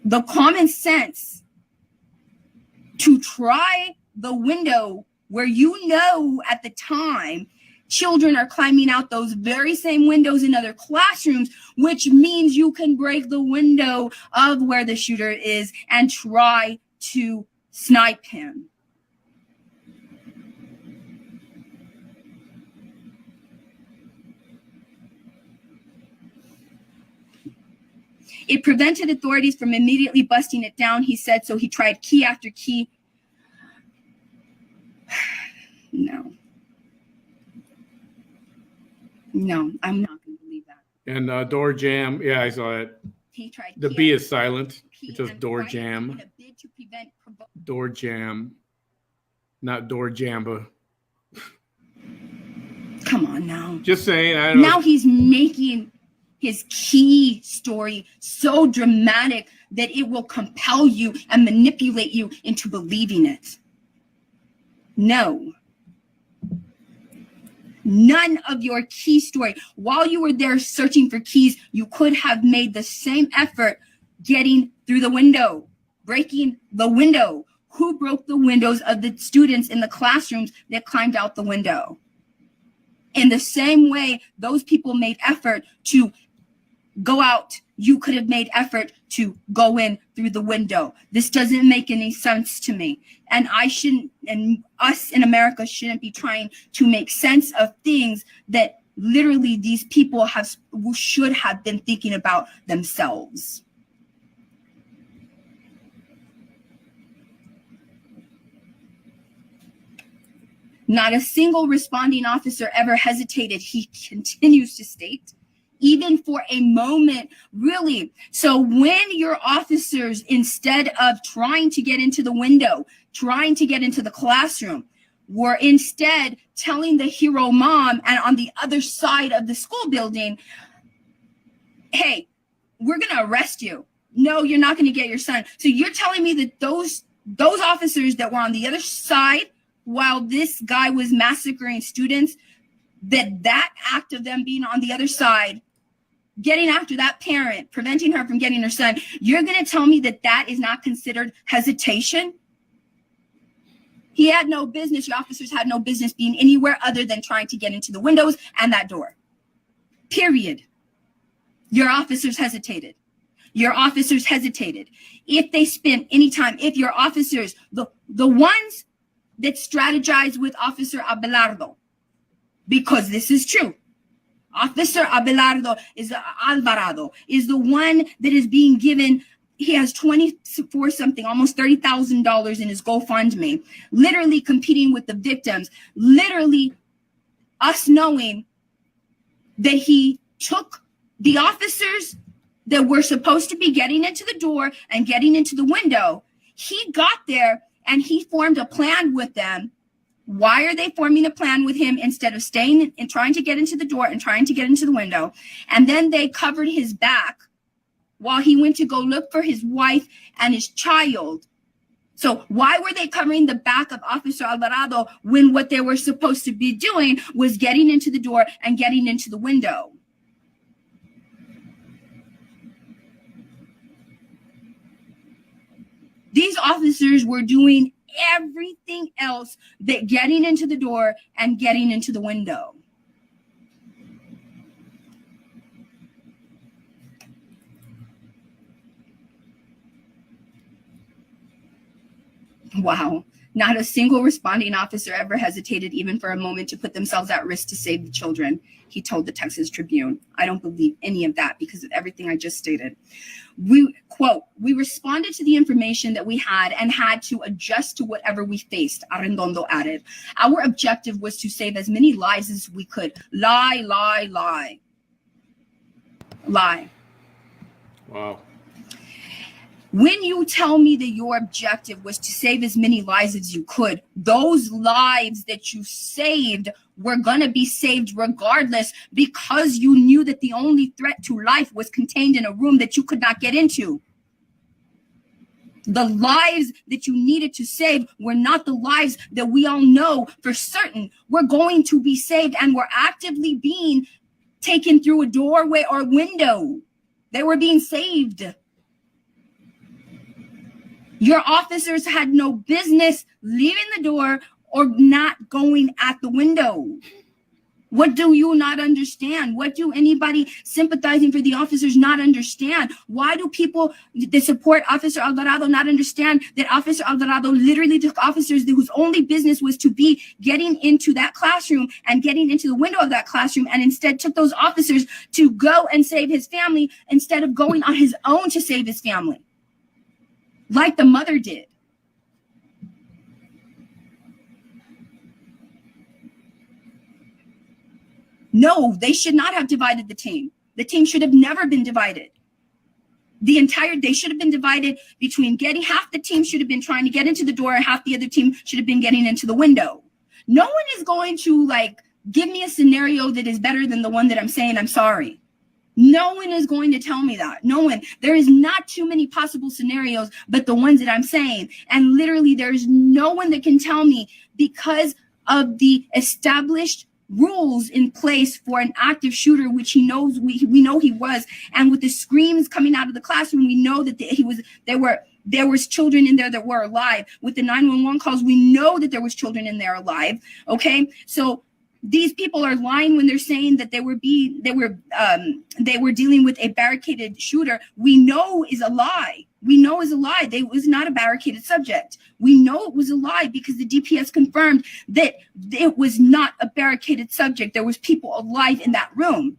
the common sense to try the window where you know at the time children are climbing out those very same windows in other classrooms, which means you can break the window of where the shooter is and try to snipe him. It prevented authorities from immediately busting it down, he said, so he tried key after key. No, I'm not going to believe that. And door jam, yeah, I saw it. He tried. The B is silent. It says door jam. Door jam, not door jamba. Come on now. Just saying. I don't know. Now he's making his key story so dramatic that it will compel you and manipulate you into believing it. No. None of your key story. While you were there searching for keys, you could have made the same effort getting through the window, breaking the window. Who broke the windows of the students in the classrooms that climbed out the window? In the same way, those people made effort to go out. You could have made effort to go in through the window. This doesn't make any sense to me. And I shouldn't, and us in America shouldn't be trying to make sense of things that literally these people should have been thinking about themselves. Not a single responding officer ever hesitated, he continues to state, even for a moment, really. So when your officers, instead of trying to get into the window, trying to get into the classroom, were instead telling the hero mom and on the other side of the school building, hey, we're going to arrest you. No, you're not going to get your son. So you're telling me that those officers that were on the other side while this guy was massacring students, that act of them being on the other side, getting after that parent, preventing her from getting her son, you're going to tell me that is not considered hesitation? He had no business, your officers had no business being anywhere other than trying to get into the windows and that door. Period. Your officers hesitated. Your officers hesitated. If they spent any time, if your officers, the ones that strategize with Officer Abelardo, because this is true. Officer Abelardo is Alvarado, is the one that is being given. He has 24 something, almost $30,000 in his GoFundMe, literally competing with the victims, literally us knowing that he took the officers that were supposed to be getting into the door and getting into the window. He got there and he formed a plan with them. Why are they forming a plan with him instead of staying and trying to get into the door and trying to get into the window? And then they covered his back while he went to go look for his wife and his child. So why were they covering the back of Officer Alvarado when what they were supposed to be doing was getting into the door and getting into the window? These officers were doing everything else but getting into the door and getting into the window. Wow. Not a single responding officer ever hesitated even for a moment to put themselves at risk to save the children, he told the Texas Tribune. I don't believe any of that because of everything I just stated. We, quote, we responded to the information that we had and had to adjust to whatever we faced, Arredondo added. Our objective was to save as many lives as we could. Lie, lie, lie. Lie. Wow. When you tell me that your objective was to save as many lives as you could, those lives that you saved were going to be saved regardless because you knew that the only threat to life was contained in a room that you could not get into. The lives that you needed to save were not the lives that we all know for certain were going to be saved and were actively being taken through a doorway or window. They were being saved. Your officers had no business leaving the door or not going at the window. What do you not understand? What do anybody sympathizing for the officers not understand? Why do people that support Officer Alvarado not understand that Officer Alvarado literally took officers whose only business was to be getting into that classroom and getting into the window of that classroom and instead took those officers to go and save his family instead of going on his own to save his family? Like the mother did. No, they should not have divided the team. The team should have never been divided. They should have been divided between half the team should have been trying to get into the door and half the other team should have been getting into the window. No one is going to give me a scenario that is better than the one that I'm saying I'm sorry. No one is going to tell me that. No one. There is not too many possible scenarios, but the ones that I'm saying. And literally, there's no one that can tell me because of the established rules in place for an active shooter, which he knows we know he was, and with the screams coming out of the classroom, we know that there was children in there that were alive. With the 911 calls, we know that there was children in there alive. Okay, so these people are lying when they're saying that they were dealing with a barricaded shooter. We know is a lie. We know is a lie. They was not a barricaded subject. We know it was a lie because the DPS confirmed that it was not a barricaded subject. There was people alive in that room.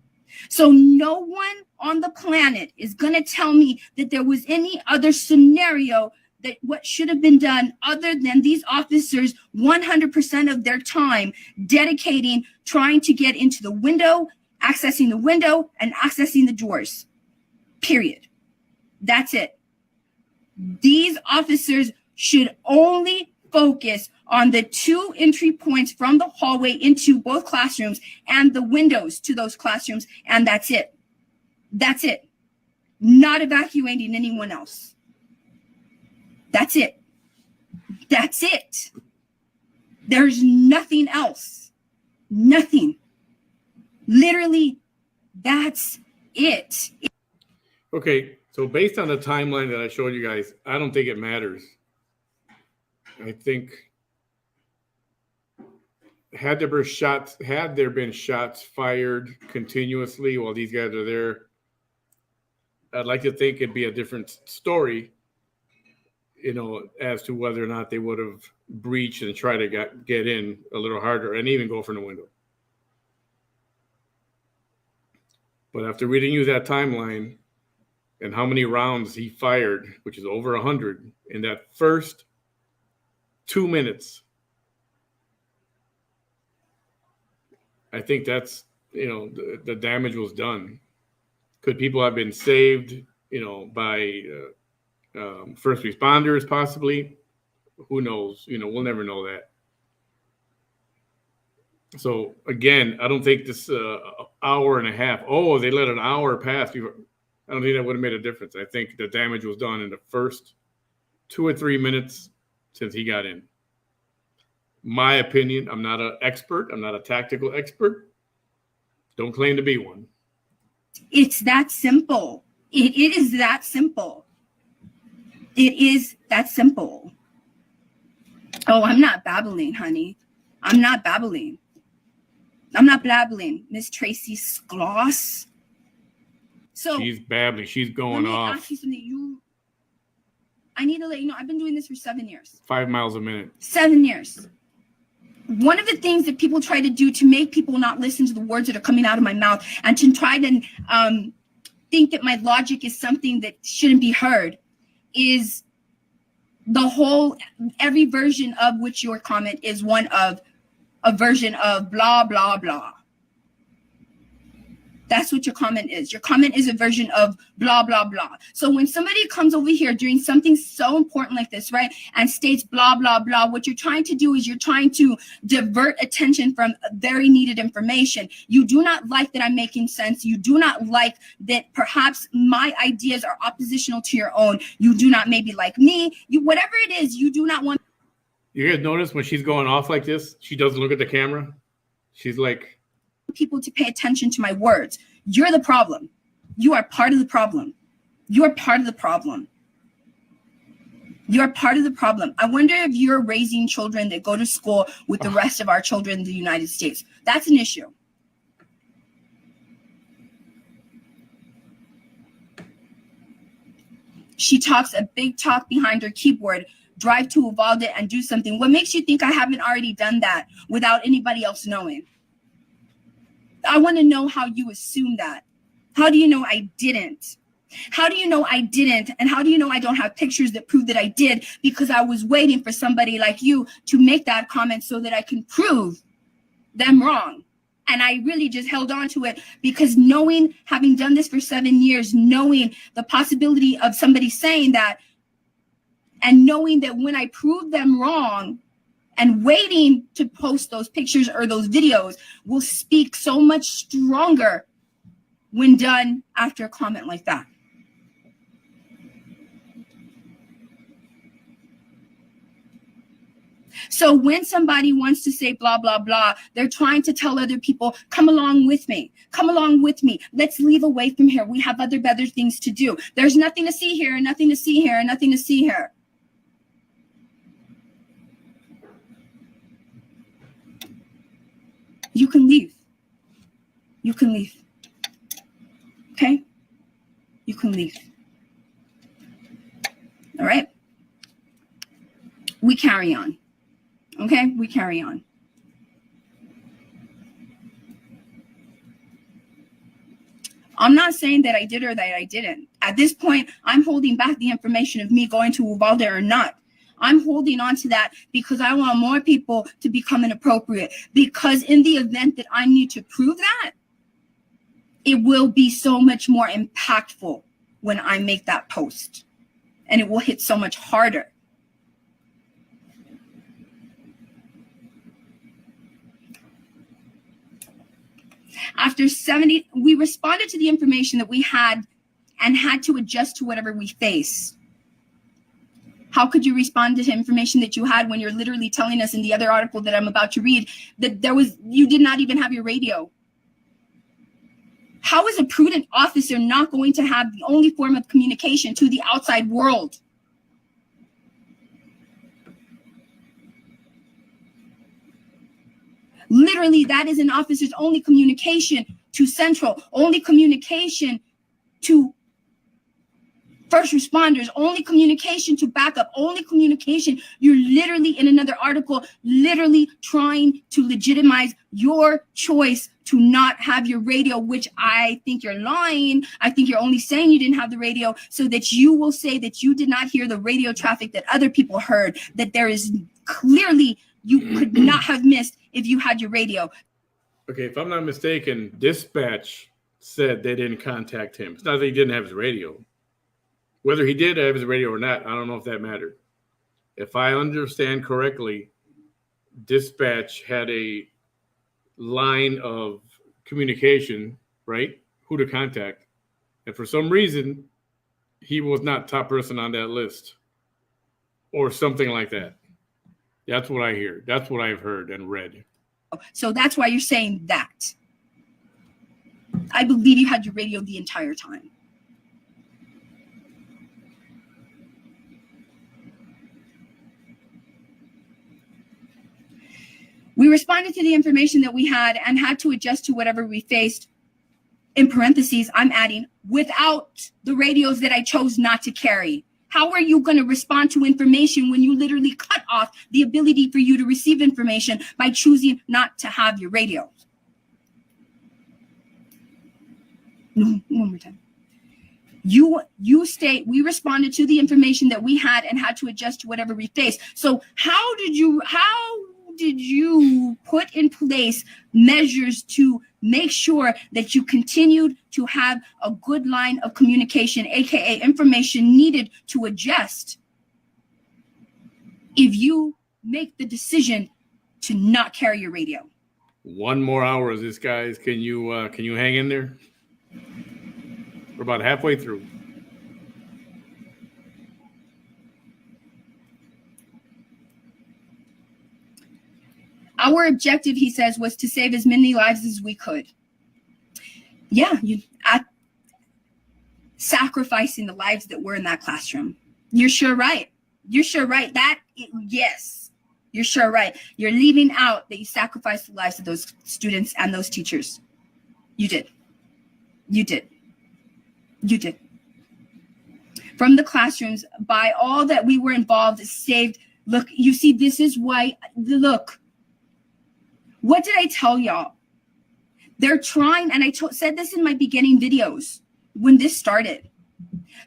So no one on the planet is going to tell me that there was any other scenario that what should have been done other than these officers 100% of their time dedicating trying to get into the window, accessing the window, and accessing the doors. Period. That's it. These officers should only focus on the 2 entry points from the hallway into both classrooms and the windows to those classrooms, and that's it. That's it. Not evacuating anyone else. That's it. That's it. There's nothing else. Nothing. Literally, that's it. Okay, so based on the timeline that I showed you guys, I don't think it matters. I think had there been shots fired continuously while these guys are there, I'd like to think it'd be a different story, as to whether or not they would have breached and tried to get in a little harder and even go from the window. But after reading you that timeline and how many rounds he fired, which is over 100 in that first 2 minutes, I think that's, the damage was done. Could people have been saved, by first responders possibly? Who knows? We'll never know that. So again, I don't think this hour and a half. Oh, they let an hour pass before. I don't think that would have made a difference. I think the damage was done in the first 2 or 3 minutes since he got in. My opinion. I'm not an expert. I'm not a tactical expert. Don't claim to be one. It's that simple. It is that simple. It is that simple. Oh, I'm not babbling, honey. I'm not babbling. I'm not babbling. Miss Tracy Skloss. So she's babbling. She's going off. Let me ask you something. I need to let you know, I've been doing this for 7 years. 5 miles a minute. 7 years. One of the things that people try to do to make people not listen to the words that are coming out of my mouth and to try to think that my logic is something that shouldn't be heard is every version of which your comment is one of a version of blah, blah, blah. That's what your comment is. Your comment is a version of blah, blah, blah. So when somebody comes over here doing something so important like this, right, and states blah, blah, blah, what you're trying to do is you're trying to divert attention from very needed information. You do not like that I'm making sense. You do not like that perhaps my ideas are oppositional to your own. You do not maybe like me. Whatever it is, you do not want. You guys notice when she's going off like this, she doesn't look at the camera. She's like, people to pay attention to my words. You're the problem. You are part of the problem. You're part of the problem. You're part of the problem. I wonder if you're raising children that go to school with the rest of our children in the United States. That's an issue. She talks a big talk behind her keyboard. Drive to Uvalde and do something. What makes you think I haven't already done that without anybody else knowing? I want to know how you assume that. How do you know I didn't? How do you know I didn't? And how do you know I don't have pictures that prove that I did? Because I was waiting for somebody like you to make that comment so that I can prove them wrong. And I really just held on to it because knowing, having done this for 7 years, knowing the possibility of somebody saying that, and knowing that when I prove them wrong, and waiting to post those pictures or those videos will speak so much stronger when done after a comment like that. So when somebody wants to say blah, blah, blah, they're trying to tell other people, come along with me. Come along with me. Let's leave away from here. We have other better things to do. There's nothing to see here and nothing to see here and nothing to see here. You can leave. You can leave. Okay? You can leave. All right? We carry on. Okay? We carry on. I'm not saying that I did or that I didn't. At this point, I'm holding back the information of me going to Uvalde or not. I'm holding on to that because I want more people to become inappropriate. Because in the event that I need to prove that, it will be so much more impactful when I make that post. And it will hit so much harder. After 70, we responded to the information that we had and had to adjust to whatever we face. How could you respond to information that you had when you're literally telling us in the other article that I'm about to read that you did not even have your radio? How is a prudent officer not going to have the only form of communication to the outside world? Literally, that is an officer's only communication to central, only communication to first responders, only communication to backup, only communication. You're literally in another article, literally trying to legitimize your choice to not have your radio, which I think you're lying. I think you're only saying you didn't have the radio so that you will say that you did not hear the radio traffic that other people heard, that there is clearly you could not have missed if you had your radio. Okay, if I'm not mistaken, dispatch said they didn't contact him. It's not that he didn't have his radio. Whether he did have his radio or not, I don't know if that mattered. If I understand correctly, dispatch had a line of communication, right? Who to contact. And for some reason, he was not top person on that list or something like that. That's what I hear. That's what I've heard and read. So that's why you're saying that. I believe you had your radio the entire time. We responded to the information that we had and had to adjust to whatever we faced. In parentheses, I'm adding, without the radios that I chose not to carry. How are you going to respond to information when you literally cut off the ability for you to receive information by choosing not to have your radio? No, one more time. You state we responded to the information that we had and had to adjust to whatever we faced. So how did you put in place measures to make sure that you continued to have a good line of communication, aka information needed to adjust if you make the decision to not carry your radio? One more hour of this, guys. Can you hang in there? We're about halfway through. Our objective, he says, was to save as many lives as we could. Yeah, sacrificing the lives that were in that classroom. You're sure right. You're sure right. Yes, you're sure right. You're leaving out that you sacrificed the lives of those students and those teachers. You did. You did. You did. From the classrooms, by all that we were involved, saved. Look, you see, this is why, look. What did I tell y'all? They're trying, and I said this in my beginning videos when this started.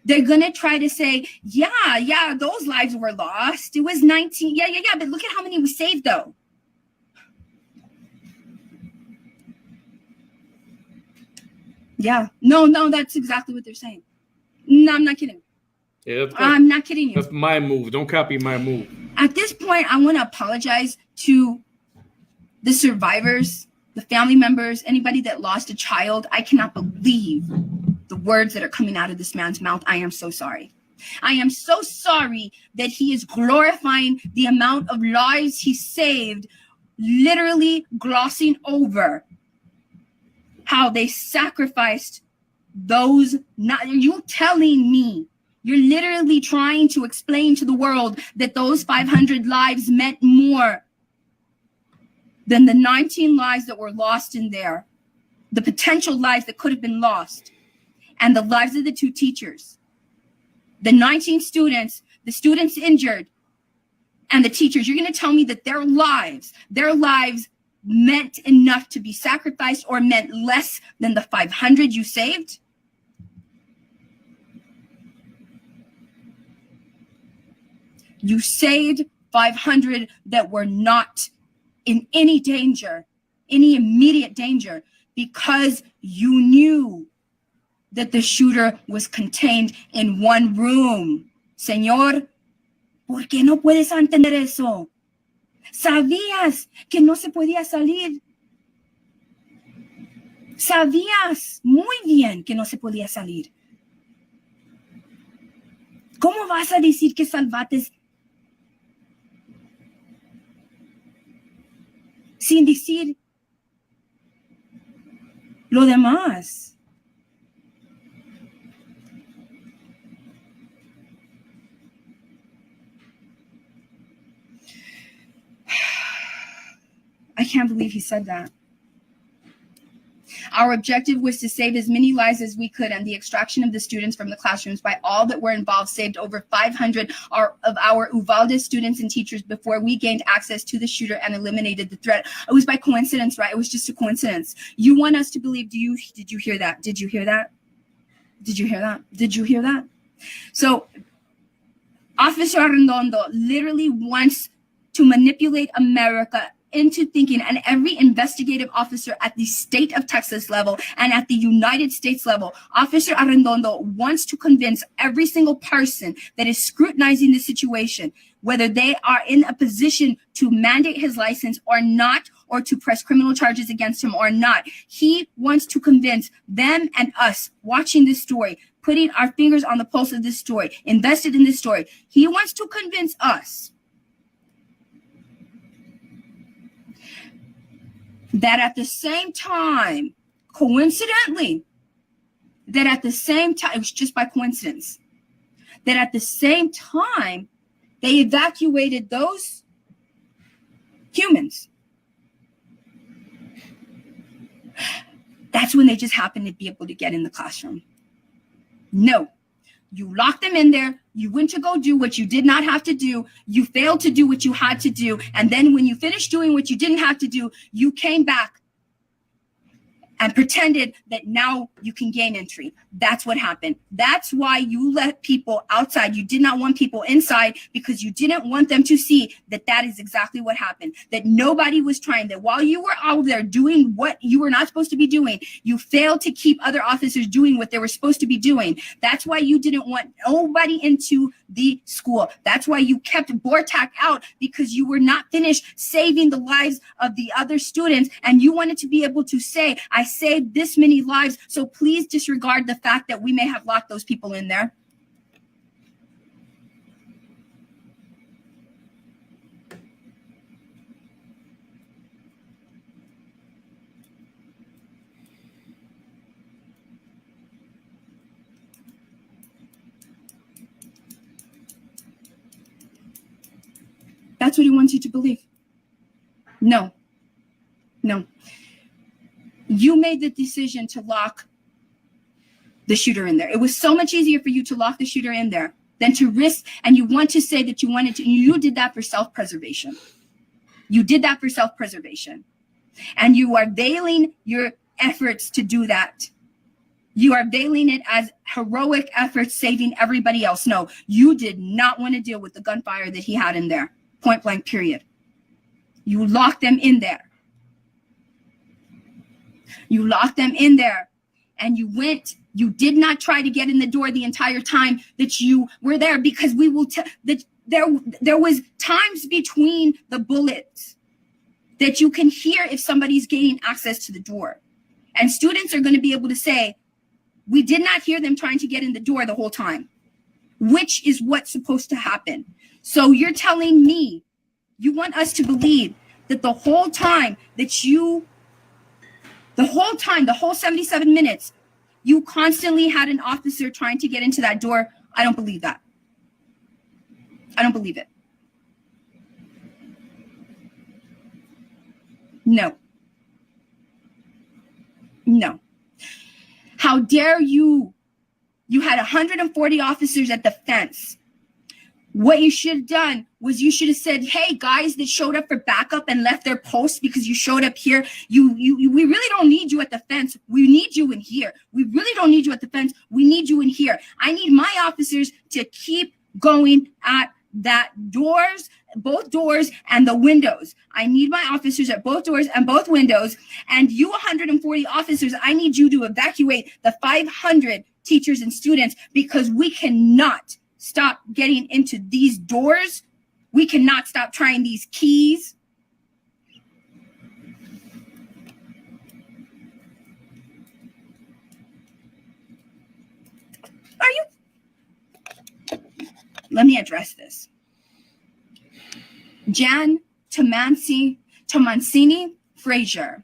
They're going to try to say, yeah, those lives were lost. It was 19. Yeah, but look at how many we saved, though. Yeah. No, that's exactly what they're saying. No, I'm not kidding. Yeah, I'm not kidding you. That's my move. Don't copy my move. At this point, I want to apologize to the survivors, the family members, anybody that lost a child. I cannot believe the words that are coming out of this man's mouth. I am so sorry. I am so sorry that he is glorifying the amount of lives he saved, literally glossing over how they sacrificed those. Not you telling me. You're literally trying to explain to the world that those 500 lives meant more than the 19 lives that were lost in there, the potential lives that could have been lost, and the lives of the two teachers, the 19 students, the students injured, and the teachers. You're going to tell me that their lives meant enough to be sacrificed or meant less than the 500 you saved? You saved 500 that were not in any danger, any immediate danger, because you knew that the shooter was contained in one room. Señor, ¿por qué no puedes entender eso? Sabías que no se podía salir. Sabías muy bien que no se podía salir. ¿Cómo vas a decir que salvaste sin decir lo demás? I can't believe he said that. Our objective was to save as many lives as we could, and the extraction of the students from the classrooms by all that were involved saved over 500 of our Uvalde students and teachers before we gained access to the shooter and eliminated the threat. It was by coincidence, right? It was just a coincidence. You want us to believe, did you hear that? Did you hear that? Did you hear that? Did you hear that? So Officer Arredondo literally wants to manipulate America into thinking, and every investigative officer at the state of Texas level and at the United States level, Officer Arredondo wants to convince every single person that is scrutinizing the situation, whether they are in a position to mandate his license or not, or to press criminal charges against him or not. He wants to convince them and us watching this story, putting our fingers on the pulse of this story, invested in this story. He wants to convince us that at the same time, coincidentally, that at the same time, it was just by coincidence, that at the same time, they evacuated those humans. That's when they just happened to be able to get in the classroom. No, you locked them in there. You went to go do what you did not have to do. You failed to do what you had to do. And then when you finished doing what you didn't have to do, you came back and pretended that now you can gain entry. That's what happened. That's why you let people outside. You did not want people inside, because you didn't want them to see that that is exactly what happened, that nobody was trying, that while you were out there doing what you were not supposed to be doing, you failed to keep other officers doing what they were supposed to be doing. That's why you didn't want nobody into the school. That's why you kept Bortak out, because you were not finished saving the lives of the other students, and you wanted to be able to say, I saved this many lives, so please disregard the fact that we may have locked those people in there. That's what he wants you to believe. No. No. You made the decision to lock the shooter in there. It was so much easier for you to lock the shooter in there than to risk, and you want to say that you wanted to, you did that for self-preservation. You did that for self-preservation. And you are veiling your efforts to do that. You are veiling it as heroic efforts saving everybody else. No, you did not want to deal with the gunfire that he had in there. Point blank, period. You locked them in there. You locked them in there, and you went. You did not try to get in the door the entire time that you were there, because we will tell that there was times between the bullets that you can hear if somebody's gaining access to the door. And students are going to be able to say, we did not hear them trying to get in the door the whole time, which is what's supposed to happen. So you're telling me, you want us to believe that the whole time that you, the whole 77 minutes, you constantly had an officer trying to get into that door? I don't believe that. I don't believe it. No. No. How dare you? You had 140 officers at the fence. What you should have done was you should have said, hey, guys that showed up for backup and left their posts because you showed up here, we really don't need you at the fence. We need you in here. We really don't need you at the fence. We need you in here. I need my officers to keep going at that doors, both doors and the windows. I need my officers at both doors and both windows. And you 140 officers, I need you to evacuate the 500 teachers and students, because we cannot stop getting into these doors. We cannot stop trying these keys. Are you? Let me address this. Jan Tomancini Frazier,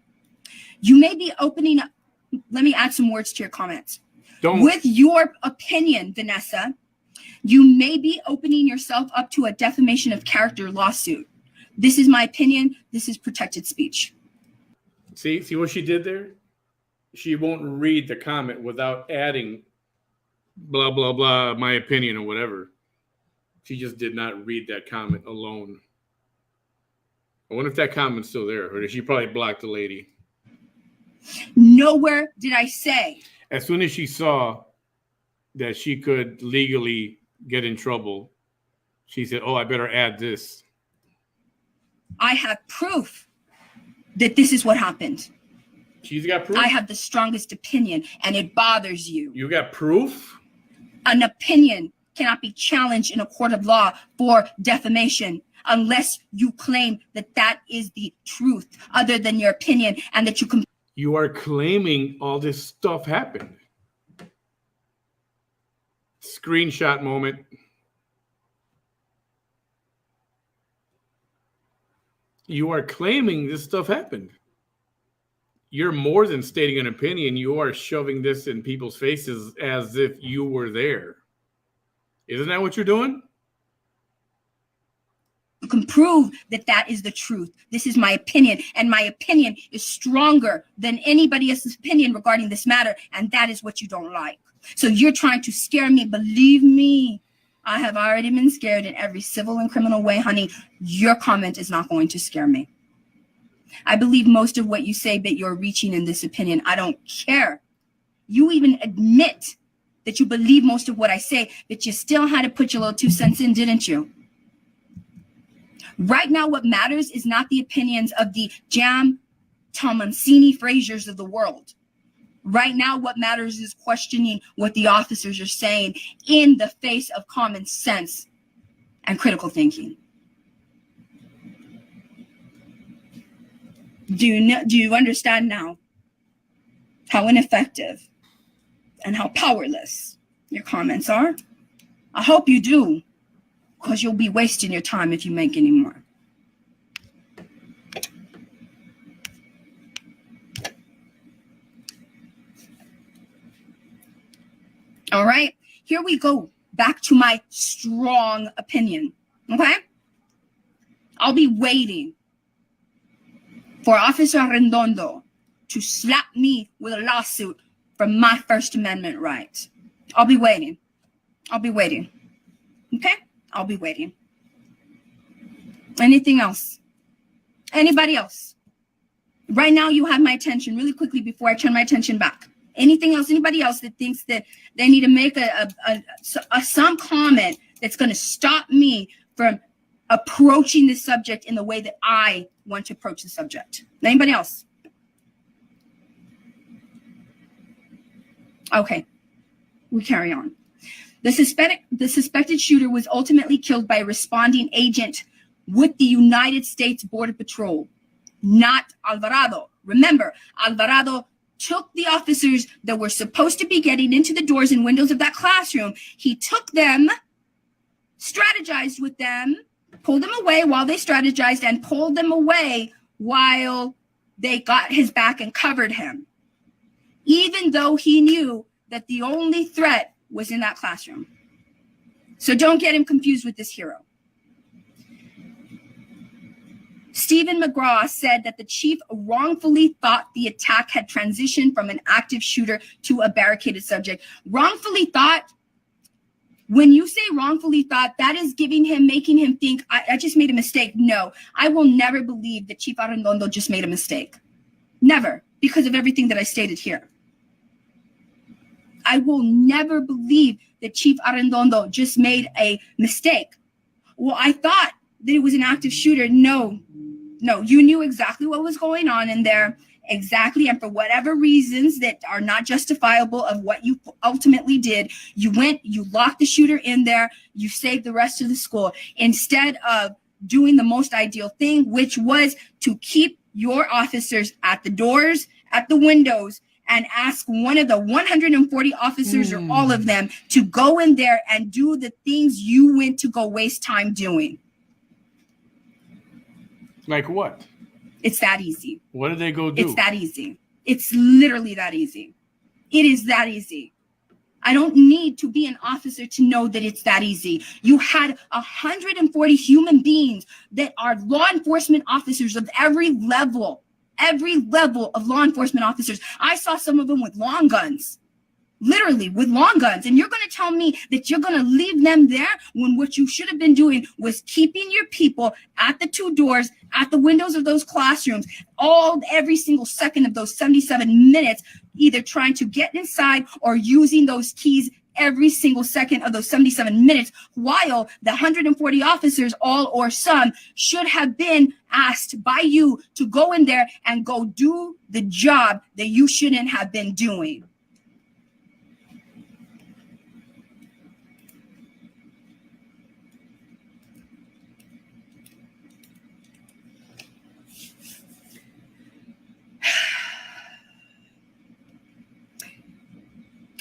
you may be opening up. Let me add some words to your comments. With your opinion, Vanessa, you may be opening yourself up to a defamation of character lawsuit. This is my opinion. This is protected speech. See what she did there? She won't read the comment without adding blah, blah, blah, my opinion or whatever. She just did not read that comment alone. I wonder if that comment's still there, or did she probably block the lady? Nowhere did I say. As soon as she saw that she could legally get in trouble, she said, oh, I better add this. I have proof that this is what happened. She's got proof? I have the strongest opinion, and it bothers you. You got proof? An opinion cannot be challenged in a court of law for defamation unless you claim that that is the truth other than your opinion and that you can. You are claiming all this stuff happened. Screenshot moment. You are claiming this stuff happened. You're more than stating an opinion. You are shoving this in people's faces as if you were there. Isn't that what you're doing? You can prove that that is the truth. This is my opinion, and my opinion is stronger than anybody else's opinion regarding this matter, and that is what you don't like. So you're trying to scare me. Believe me, I have already been scared in every civil and criminal way, honey. Your comment is not going to scare me. I believe most of what you say, but you're reaching in this opinion. I don't care. You even admit that you believe most of what I say, but you still had to put your little 2 cents in, didn't you? Right now, what matters is not the opinions of the Jam Tomancini Frasers of the world. Right now, what matters is questioning what the officers are saying in the face of common sense and critical thinking. Do you understand now how ineffective and how powerless your comments are? I hope you do, because you'll be wasting your time if you make any more. All right, here we go. Back to my strong opinion, okay? I'll be waiting for Officer Rendondo to slap me with a lawsuit for my First Amendment rights. I'll be waiting. I'll be waiting. Okay? I'll be waiting. Anything else? Anybody else? Right now, you have my attention really quickly before I turn my attention back. Anything else? Anybody else that thinks that they need to make some comment that's going to stop me from approaching this subject in the way that I want to approach the subject? Anybody else? Okay, we carry on. The suspected shooter was ultimately killed by a responding agent with the United States Border Patrol, not Alvarado. Remember, Alvarado took the officers that were supposed to be getting into the doors and windows of that classroom. He took them, strategized with them, pulled them away while they strategized, and pulled them away while they got his back and covered him, even though he knew that the only threat was in that classroom. So don't get him confused with this hero. Stephen McGraw said that the chief wrongfully thought the attack had transitioned from an active shooter to a barricaded subject. Wrongfully thought, when you say wrongfully thought, that is making him think, I just made a mistake. No, I will never believe that Chief Arredondo just made a mistake. Never, because of everything that I stated here. I will never believe that Chief Arredondo just made a mistake. Well, I thought that it was an active shooter. No, you knew exactly what was going on in there. Exactly. And for whatever reasons that are not justifiable of what you ultimately did, you went, you locked the shooter in there, you saved the rest of the school instead of doing the most ideal thing, which was to keep your officers at the doors, at the windows, and ask one of the 140 officers or all of them to go in there and do the things you went to go waste time doing. Like what? It's that easy. What did they go do? It's that easy. It's literally that easy. It is that easy. I don't need to be an officer to know that it's that easy. You had 140 human beings that are law enforcement officers of every level of law enforcement officers. I saw some of them with long guns, literally with long guns. And you're going to tell me that you're going to leave them there when what you should have been doing was keeping your people at the two doors, at the windows of those classrooms, every single second of those 77 minutes, either trying to get inside or using those keys every single second of those 77 minutes, while the 140 officers, all or some, should have been asked by you to go in there and go do the job that you shouldn't have been doing.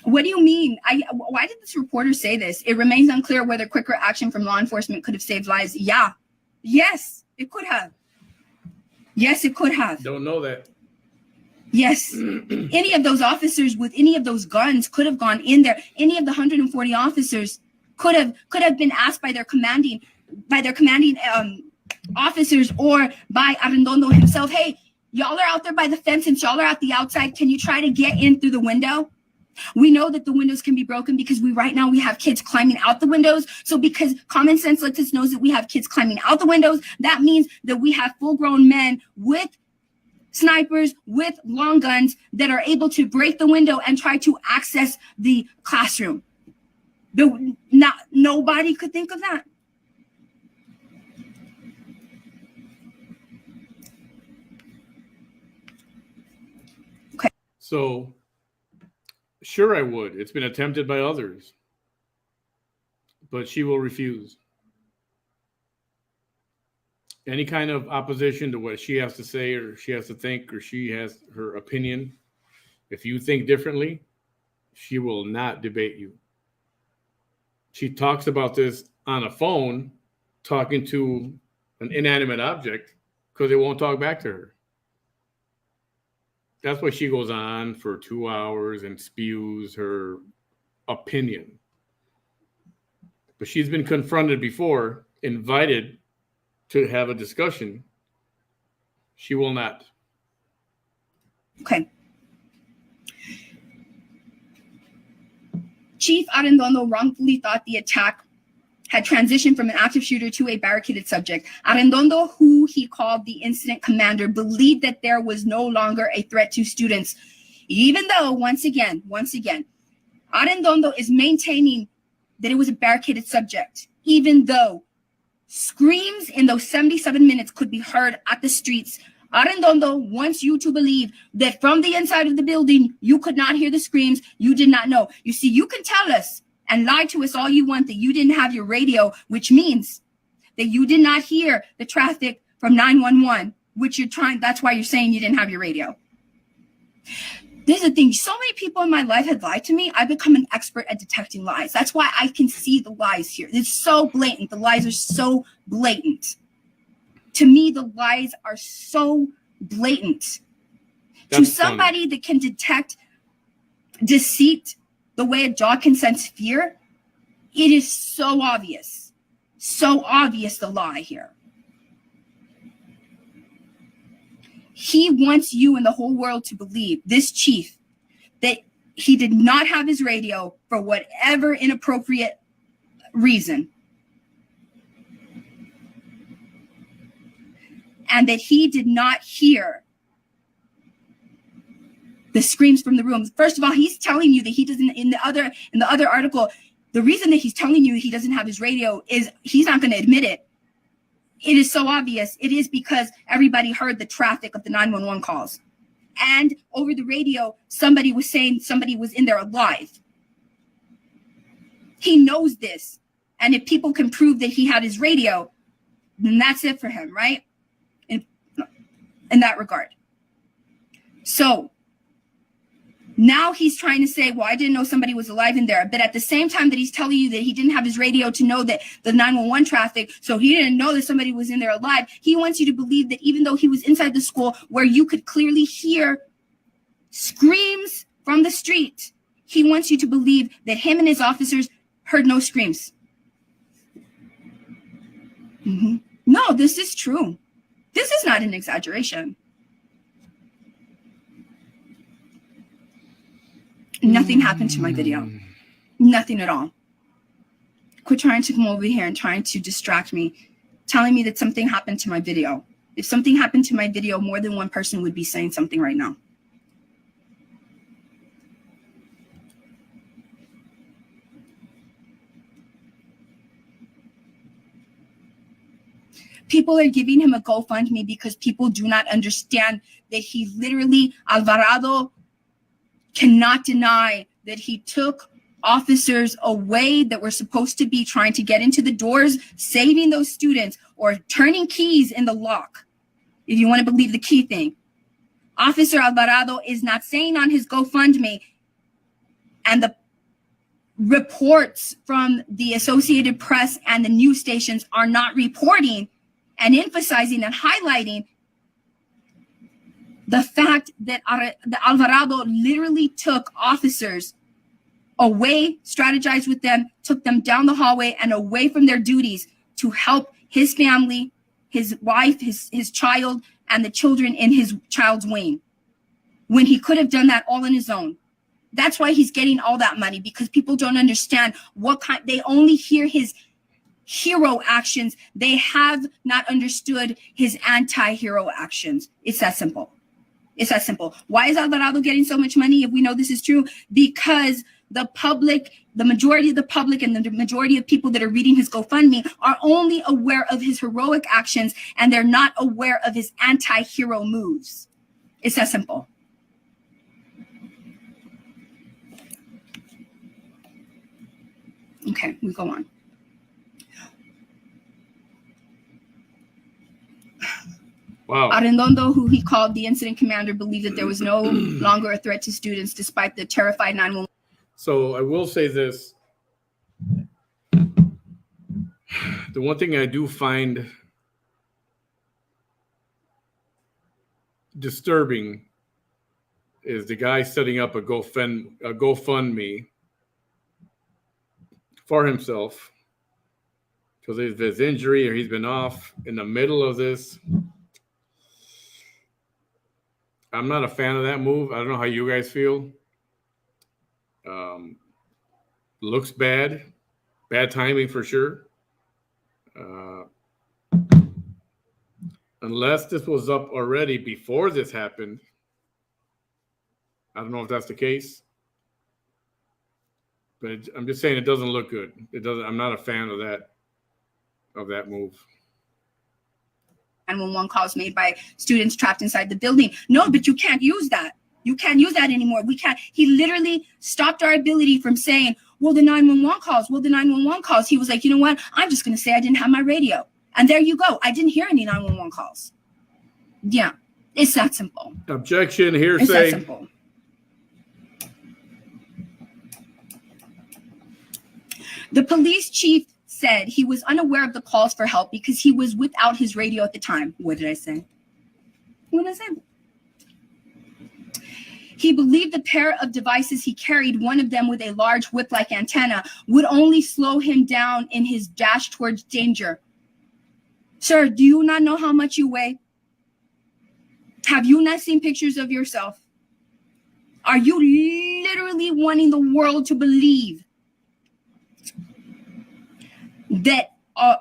What do you mean? Why did this reporter say this? It remains unclear whether quicker action from law enforcement could have saved lives. Yeah. Yes, it could have. Yes, it could have. Don't know that. Yes. Any of those officers with any of those guns could have gone in there. Any of the 140 officers could have been asked by their commanding officers or by Arredondo himself, hey, y'all are out there by the fence and y'all are at the outside. Can you try to get in through the window? We know that the windows can be broken because right now we have kids climbing out the windows. So because common sense lets us know that we have kids climbing out the windows, that means that we have full-grown men with snipers, with long guns that are able to break the window and try to access the classroom. Nobody could think of that. Okay. So, sure, I would. It's been attempted by others, but she will refuse. Any kind of opposition to what she has to say or she has to think or she has her opinion, if you think differently, she will not debate you. She talks about this on a phone, talking to an inanimate object because it won't talk back to her. That's why she goes on for 2 hours and spews her opinion. But she's been confronted before, invited to have a discussion. She will not. Okay. Chief Arredondo wrongfully thought the attack had transitioned from an active shooter to a barricaded subject. Arredondo, who he called the incident commander, believed that there was no longer a threat to students, even though, once again, Arredondo is maintaining that it was a barricaded subject, even though screams in those 77 minutes could be heard at the streets. Arredondo wants you to believe that from the inside of the building, you could not hear the screams. You did not know. You see, you can tell us and lie to us all you want that you didn't have your radio, which means that you did not hear the traffic from 911, that's why you're saying you didn't have your radio. There's a thing, so many people in my life have lied to me. I've become an expert at detecting lies. That's why I can see the lies here. It's so blatant. The lies are so blatant. To me, the lies are so blatant. To somebody that can detect deceit the way a dog can sense fear, it is so obvious the lie here. He wants you and the whole world to believe, this chief, that he did not have his radio for whatever inappropriate reason, and that he did not hear the screams from the rooms. First of all, he's telling you that he doesn't, in the other article, the reason that he's telling you he doesn't have his radio is he's not going to admit it. It is so obvious. It is because everybody heard the traffic of the 911 calls. And over the radio, somebody was saying somebody was in there alive. He knows this. And if people can prove that he had his radio, then that's it for him, right? In that regard. So now he's trying to say, well, I didn't know somebody was alive in there. But at the same time that he's telling you that he didn't have his radio to know that the 911 traffic, so he didn't know that somebody was in there alive, he wants you to believe that even though he was inside the school where you could clearly hear screams from the street, he wants you to believe that him and his officers heard no screams. No, this is true. This is not an exaggeration. Nothing happened to my video. Nothing at all. Quit trying to come over here and trying to distract me, telling me that something happened to my video. If something happened to my video, more than one person would be saying something right now. People are giving him a GoFundMe because people do not understand that he literally, Alvarado cannot deny that he took officers away that were supposed to be trying to get into the doors, saving those students, or turning keys in the lock, if you want to believe the key thing. Officer Alvarado is not saying on his GoFundMe, and the reports from the Associated Press and the news stations are not reporting and emphasizing and highlighting the fact that Alvarado literally took officers away, strategized with them, took them down the hallway and away from their duties to help his family, his wife, his child, and the children in his child's wing, when he could have done that all on his own. That's why he's getting all that money, because people don't understand what kind, they only hear his hero actions. They have not understood his anti-hero actions. It's that simple. It's that simple. Why is Alvarado getting so much money if we know this is true? Because the public, the majority of the public and the majority of people that are reading his GoFundMe are only aware of his heroic actions, and they're not aware of his anti-hero moves. It's that simple. Okay, we go on. Wow. Arredondo, who he called the incident commander, believed that there was no longer a threat to students despite the terrified 911. So I will say this. The one thing I do find disturbing is the guy setting up a GoFundMe for himself because of his injury, or he's been off in the middle of this. I'm not a fan of that move. I don't know how you guys feel. Looks bad. Bad timing for sure. Unless this was up already before this happened. I don't know if that's the case. But I'm just saying it doesn't look good. It doesn't. I'm not a fan of that move. 911 calls made by students trapped inside the building. No, but you can't use that. You can't use that anymore. We can't. He literally stopped our ability from saying, well, the 911 calls. Well, the 911 calls. He was like, you know what? I'm just going to say I didn't have my radio. And there you go. I didn't hear any 911 calls. Yeah, it's that simple. Objection, hearsay. It's that simple. The police chief said he was unaware of the calls for help because he was without his radio at the time. What did I say? What did I say? He believed the pair of devices he carried, one of them with a large whip-like antenna, would only slow him down in his dash towards danger. Sir, do you not know how much you weigh? Have you not seen pictures of yourself? Are you literally wanting the world to believe that a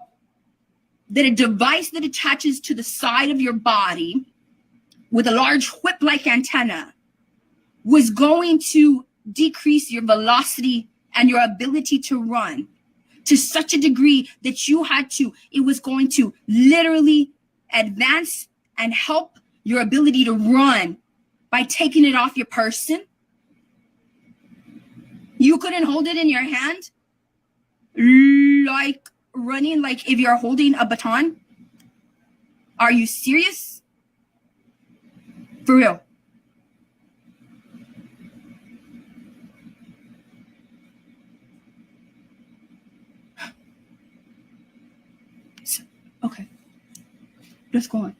device that attaches to the side of your body with a large whip-like antenna was going to decrease your velocity and your ability to run to such a degree that it was going to literally advance and help your ability to run by taking it off your person? You couldn't hold it in your hand? Like running, like if you're holding a baton? Are you serious? For real? Okay, let's go on.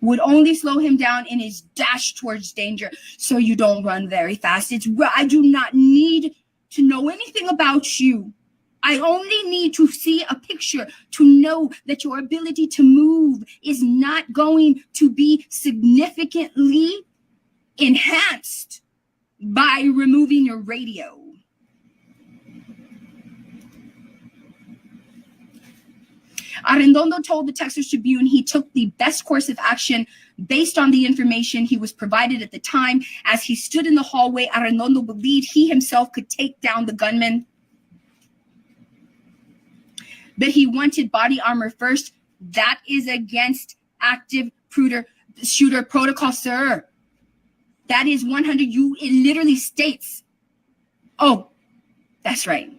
would only slow him down in his dash towards danger. So you don't run very fast. I do not need to know anything about you. I only need to see a picture to know that your ability to move is not going to be significantly enhanced by removing your radio. Arredondo told the Texas Tribune he took the best course of action based on the information he was provided at the time. As he stood in the hallway, Arredondo believed he himself could take down the gunman, but he wanted body armor first. That is against active shooter protocol, sir. That is 100. It literally states, oh, that's right.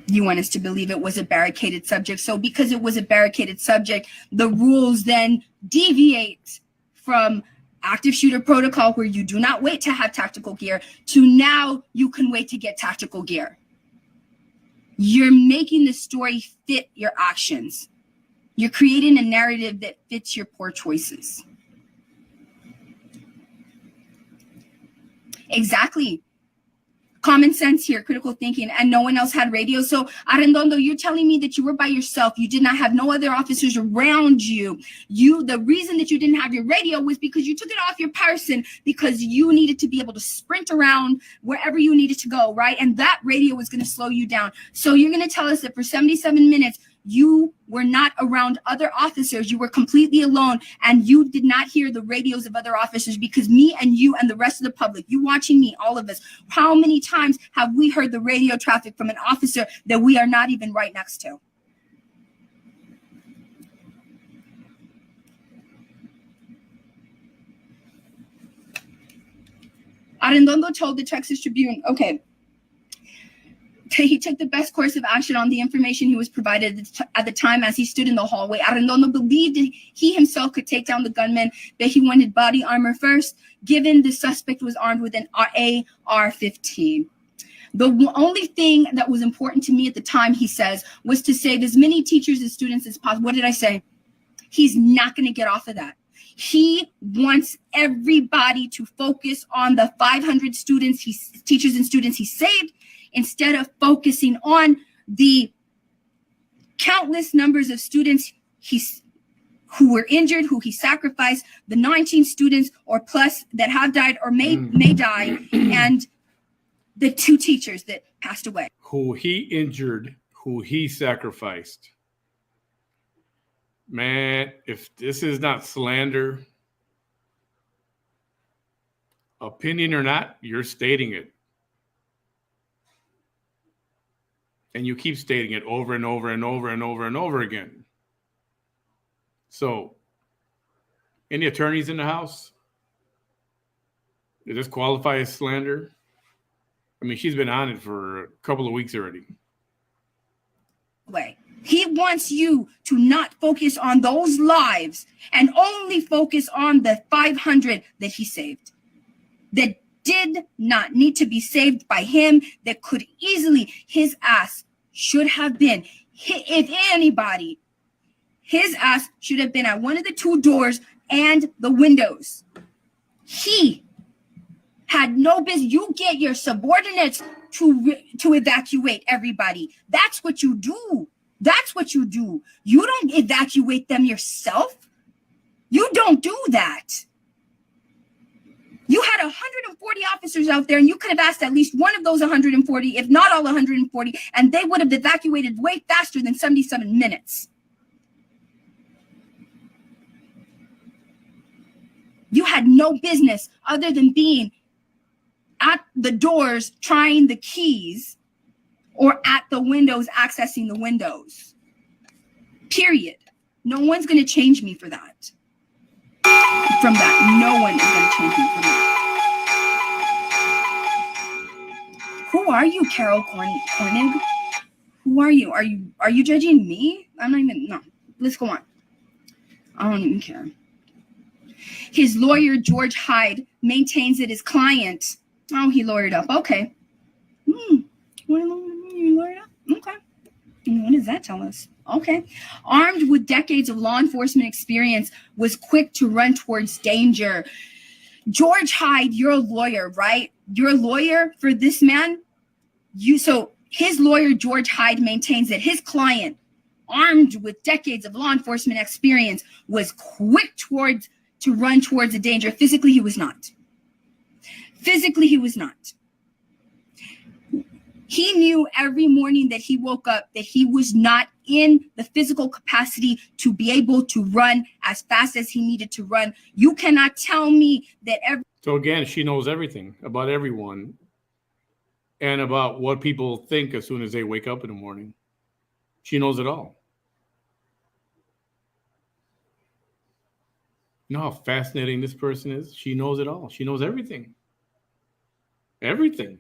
You want us to believe it was a barricaded subject. So because it was a barricaded subject, the rules then deviate from active shooter protocol, where you do not wait to have tactical gear, to now you can wait to get tactical gear. You're making the story fit your actions. You're creating a narrative that fits your poor choices. Exactly. Common sense here, critical thinking, and no one else had radio. So Arredondo, you're telling me that you were by yourself. You did not have no other officers around you. The reason that you didn't have your radio was because you took it off your person because you needed to be able to sprint around wherever you needed to go, right? And that radio was going to slow you down. So you're going to tell us that for 77 minutes, you were not around other officers. You were completely alone, and you did not hear the radios of other officers because me and you and the rest of the public, you watching me, all of us, how many times have we heard the radio traffic from an officer that we are not even right next to? Arredondo told the Texas Tribune, okay, he took the best course of action on the information he was provided at the time. As he stood in the hallway, Arredondo believed he himself could take down the gunman, but he wanted body armor first, given the suspect was armed with an AR-15. The only thing that was important to me at the time, he says, was to save as many teachers and students as possible. What did I say? He's not going to get off of that. He wants everybody to focus on the 500 teachers and students he saved, instead of focusing on the countless numbers of students who were injured, who he sacrificed, the 19 students or plus that have died or may die, and the 2 teachers that passed away. Who he injured, who he sacrificed. Man, if this is not slander, opinion or not, you're stating it. And you keep stating it over and over and over and over and over again. So, any attorneys in the house? Does this qualify as slander? I mean, she's been on it for a couple of weeks already. He wants you to not focus on those lives and only focus on the 500 that he saved, that did not need to be saved by him, that could easily, his ass should have been, if anybody, his ass should have been at one of the 2 doors and the windows. He had no business. You get your subordinates to evacuate everybody. That's what you do. That's what you do. You don't evacuate them yourself. You don't do that. You had 140 officers out there, and you could have asked at least one of those 140, if not all 140, and they would have evacuated way faster than 77 minutes. You had no business other than being at the doors trying the keys or at the windows accessing the windows. Period. No one's going to change me for that. From that, no one is going to change me from that. Who are you, Carol Cornig? Who are you? Are you judging me? I'm not even. No. Let's go on. I don't even care. His lawyer, George Hyde, maintains that his client. Oh, he lawyered up. Okay. You lawyered up? Okay. What does that tell us? Okay. Armed with decades of law enforcement experience, was quick to run towards danger. George Hyde, you're a lawyer, right? You're a lawyer for this man. So his lawyer, George Hyde, maintains that his client, armed with decades of law enforcement experience, was quick to run towards a danger. Physically, he was not. Physically, he was not. He knew every morning that he woke up that he was not in the physical capacity to be able to run as fast as he needed to run. You cannot tell me that So again, she knows everything about everyone and about what people think as soon as they wake up in the morning. She knows it all. You know how fascinating this person is? She knows it all. She knows everything. Everything.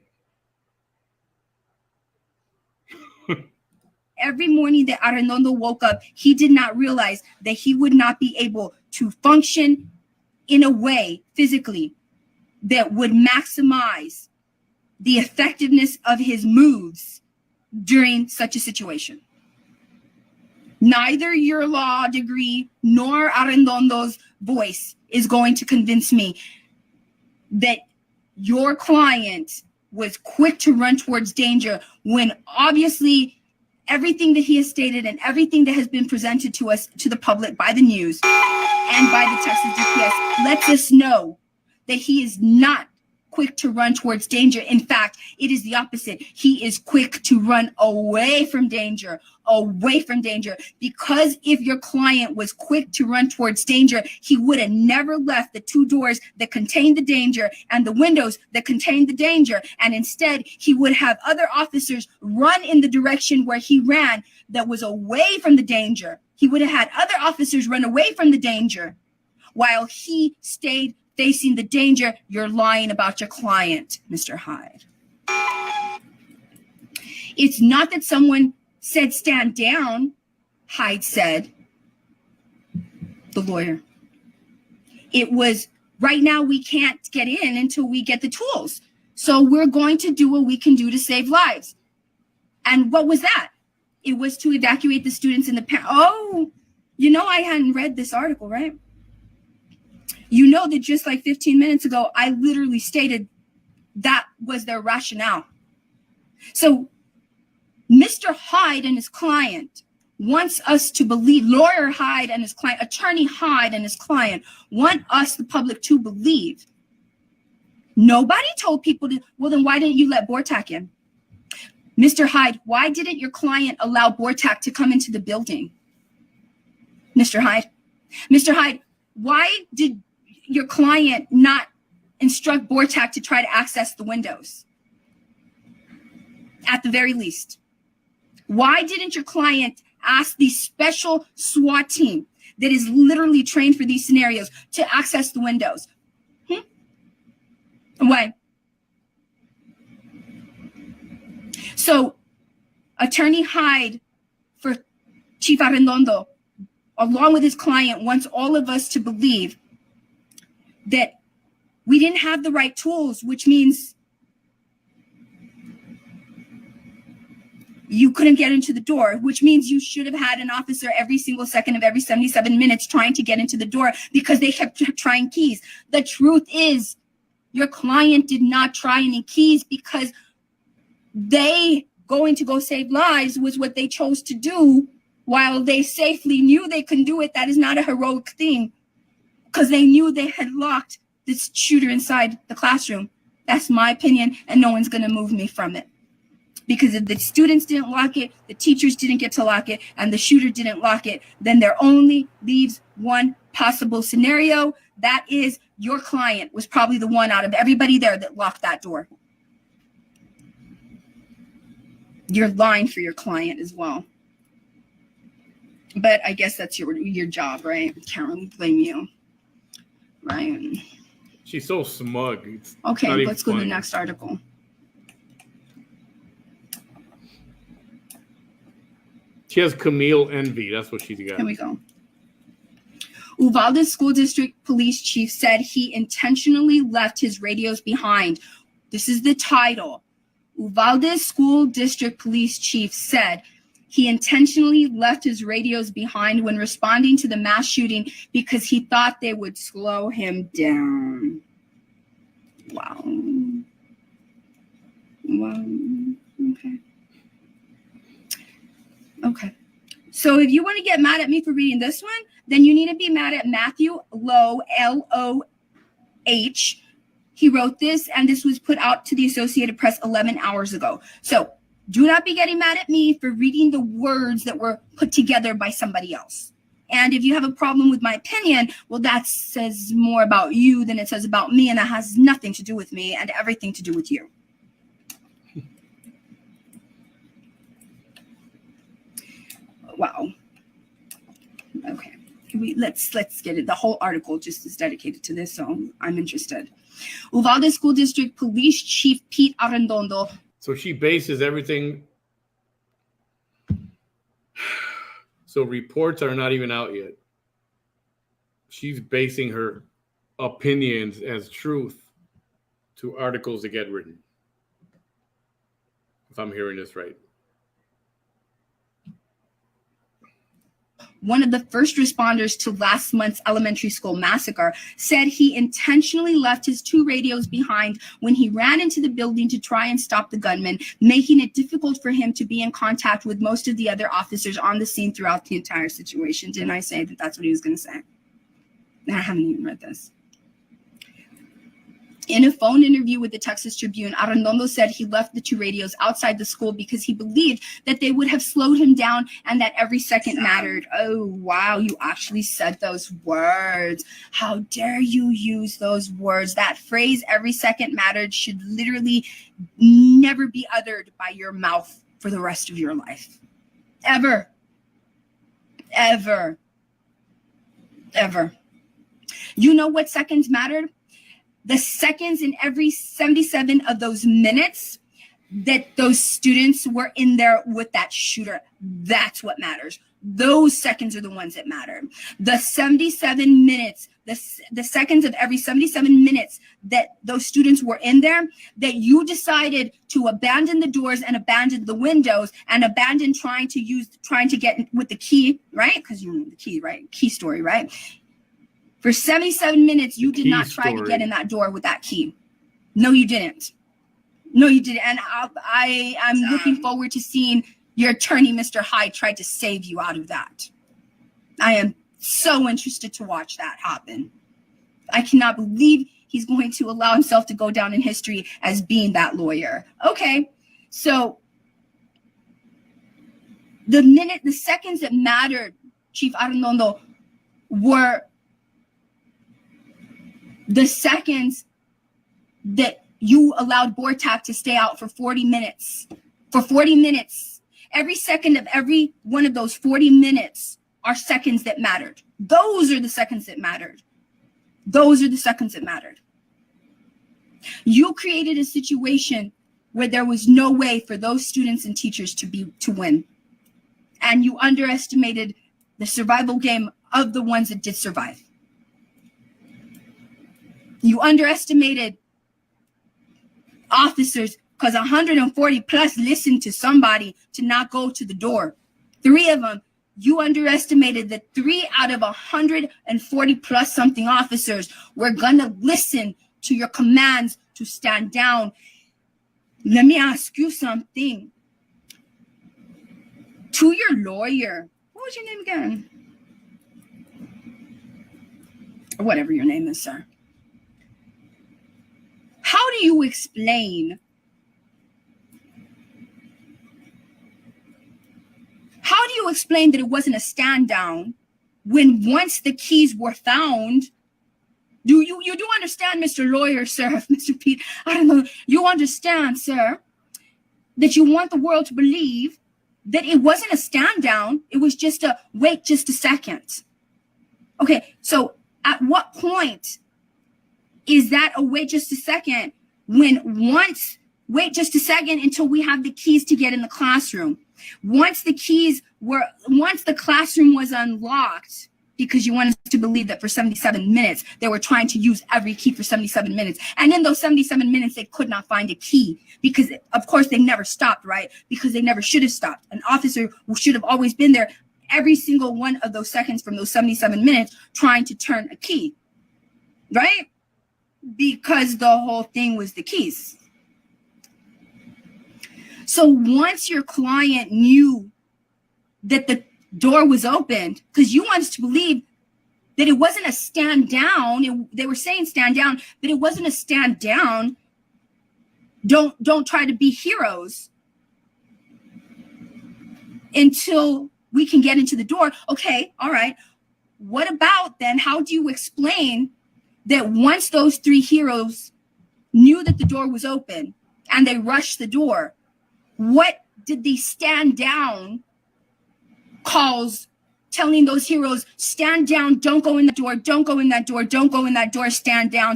Every morning that Arredondo woke up, he did not realize that he would not be able to function in a way physically that would maximize the effectiveness of his moves during such a situation. Neither your law degree nor Arredondo's voice is going to convince me that your client was quick to run towards danger when obviously everything that he has stated and everything that has been presented to us, to the public by the news and by the Texas DPS lets us know that he is not quick to run towards danger. In fact, it is the opposite. He is quick to run away from danger, because if your client was quick to run towards danger, he would have never left the two doors that contained the danger and the windows that contained the danger. And instead, he would have other officers run in the direction where he ran that was away from the danger. He would have had other officers run away from the danger while he stayed facing the danger. You're lying about your client, Mr. Hyde. It's not that someone said stand down, Hyde said, the lawyer. It was, right now we can't get in until we get the tools. So we're going to do what we can do to save lives. And what was that? It was to evacuate the students and the parents. Oh, you know, I hadn't read this article, right? You know that just like 15 minutes ago, I literally stated that was their rationale. So Mr. Hyde and his client wants us to believe, lawyer Hyde and his client, attorney Hyde and his client want us, the public, to believe. Nobody told people to, well, then why didn't you let Bortak in? Mr. Hyde, why didn't your client allow Bortak to come into the building? Mr. Hyde, why did your client not instruct Bortak to try to access the windows? At the very least. Why didn't your client ask the special SWAT team that is literally trained for these scenarios to access the windows? Why? So, Attorney Hyde for Chief Arredondo, along with his client, wants all of us to believe that we didn't have the right tools, which means you couldn't get into the door, which means you should have had an officer every single second of every 77 minutes trying to get into the door because they kept trying keys. The truth is, your client did not try any keys because they going to go save lives was what they chose to do. While they safely knew they couldn't do it, that is not a heroic thing, because they knew they had locked this shooter inside the classroom. That's my opinion, and no one's going to move me from it. Because if the students didn't lock it, the teachers didn't get to lock it, and the shooter didn't lock it, then there only leaves one possible scenario. That is, your client was probably the one out of everybody there that locked that door. You're lying for your client as well. But I guess that's your job, right? Can't really blame you, right? She's so smug. It's okay, let's go to the next article. She has Camille envy. That's what she's got. Here we go. Uvalde School District Police Chief said he intentionally left his radios behind. This is the title. Uvalde School District Police Chief said he intentionally left his radios behind when responding to the mass shooting because he thought they would slow him down. Wow. Wow. Okay. Okay. So if you want to get mad at me for reading this one, then you need to be mad at Matthew Loh, L-O-H. He wrote this, and this was put out to the Associated Press 11 hours ago. So do not be getting mad at me for reading the words that were put together by somebody else. And if you have a problem with my opinion, well, that says more about you than it says about me, and that has nothing to do with me and everything to do with you. Wow. Okay. Let's get it. The whole article just is dedicated to this, so I'm interested. Uvalde School District Police Chief Pete Arredondo. So she bases everything. So reports are not even out yet. She's basing her opinions as truth to articles that get written. If I'm hearing this right. One of the first responders to last month's elementary school massacre said he intentionally left his 2 radios behind when he ran into the building to try and stop the gunman, making it difficult for him to be in contact with most of the other officers on the scene throughout the entire situation. Didn't I say that that's what he was going to say? I haven't even read this. In a phone interview with the Texas Tribune, Arredondo said he left the 2 radios outside the school because he believed that they would have slowed him down and that every second mattered. Oh, wow, you actually said those words. How dare you use those words? That phrase, every second mattered, should literally never be uttered by your mouth for the rest of your life. Ever. Ever. Ever. You know what seconds mattered? The seconds in every 77 of those minutes that those students were in there with that shooter. That's what matters. Those seconds are the ones that matter. The 77 minutes, the seconds of every 77 minutes that those students were in there, that you decided to abandon the doors and abandon the windows and abandon trying to get with the key, right? Because you know the key, right? Key story, right? For 77 minutes, you did not try to get in that door with that key. No, you didn't. No, you didn't. And I'm looking forward to seeing your attorney, Mr. Hyde, try to save you out of that. I am so interested to watch that happen. I cannot believe he's going to allow himself to go down in history as being that lawyer. Okay, so the seconds that mattered, Chief Arredondo, were the seconds that you allowed Bortak to stay out for 40 minutes. For 40 minutes. Every second of every one of those 40 minutes are seconds that mattered. Those are the seconds that mattered. Those are the seconds that mattered. You created a situation where there was no way for those students and teachers to win. And you underestimated the survival game of the ones that did survive. You underestimated officers because 140 plus listened to somebody to not go to the door. 3 of them, you underestimated that 3 out of 140 plus something officers were going to listen to your commands to stand down. Let me ask you something. To your lawyer, what was your name again? Or whatever your name is, sir. How do you explain? How do you explain that it wasn't a stand down when once the keys were found? You do understand, Mr. Lawyer, sir, Mr. Pete, I don't know, you understand, sir, that you want the world to believe that it wasn't a stand down, it was just a wait just a second. Okay, so at what point is that a wait just a second when once wait just a second until we have the keys to get in the classroom? Once the classroom was unlocked, because you want us to believe that for 77 minutes, they were trying to use every key for 77 minutes. And in those 77 minutes, they could not find a key because, of course, they never stopped, right? Because they never should have stopped. An officer should have always been there every single one of those seconds from those 77 minutes trying to turn a key, right? Because the whole thing was the keys. So once your client knew that the door was opened, because you want us to believe that it wasn't a stand down. They were saying stand down, but it wasn't a stand down. Don't try to be heroes until we can get into the door. Okay, all right. What about then? How do you explain that once those three heroes knew that the door was open and they rushed the door, what did the stand down calls telling those heroes, stand down, don't go in the door, don't go in that door, don't go in that door, stand down,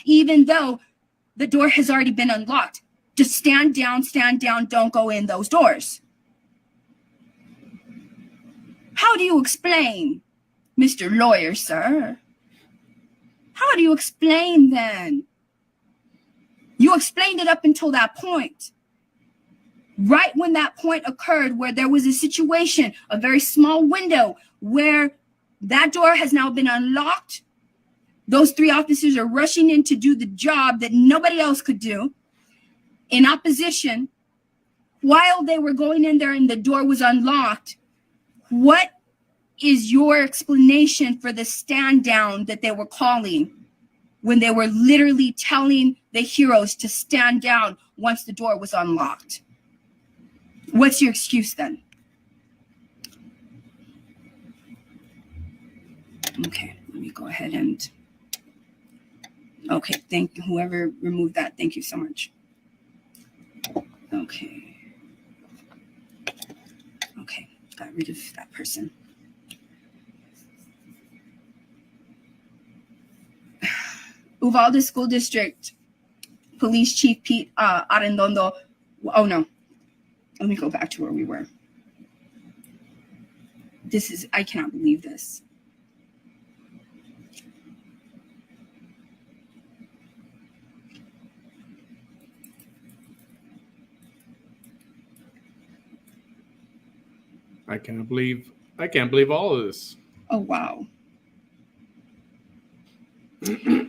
even though the door has already been unlocked? Just stand down, don't go in those doors. How do you explain, Mr. Lawyer, sir? How do you explain then? You explained it up until that point. Right when that point occurred where there was a situation, a very small window where that door has now been unlocked, those three officers are rushing in to do the job that nobody else could do in opposition. While they were going in there and the door was unlocked, what is your explanation for the stand down that they were calling when they were literally telling the heroes to stand down once the door was unlocked? What's your excuse then? Okay, let me go ahead and, okay, thank you. Whoever removed that, thank you so much. Okay, got rid of that person. Uvalde School District Police Chief Pete Arredondo. Oh no, let me go back to where we were. I cannot believe this. I can't believe all of this. Oh, wow.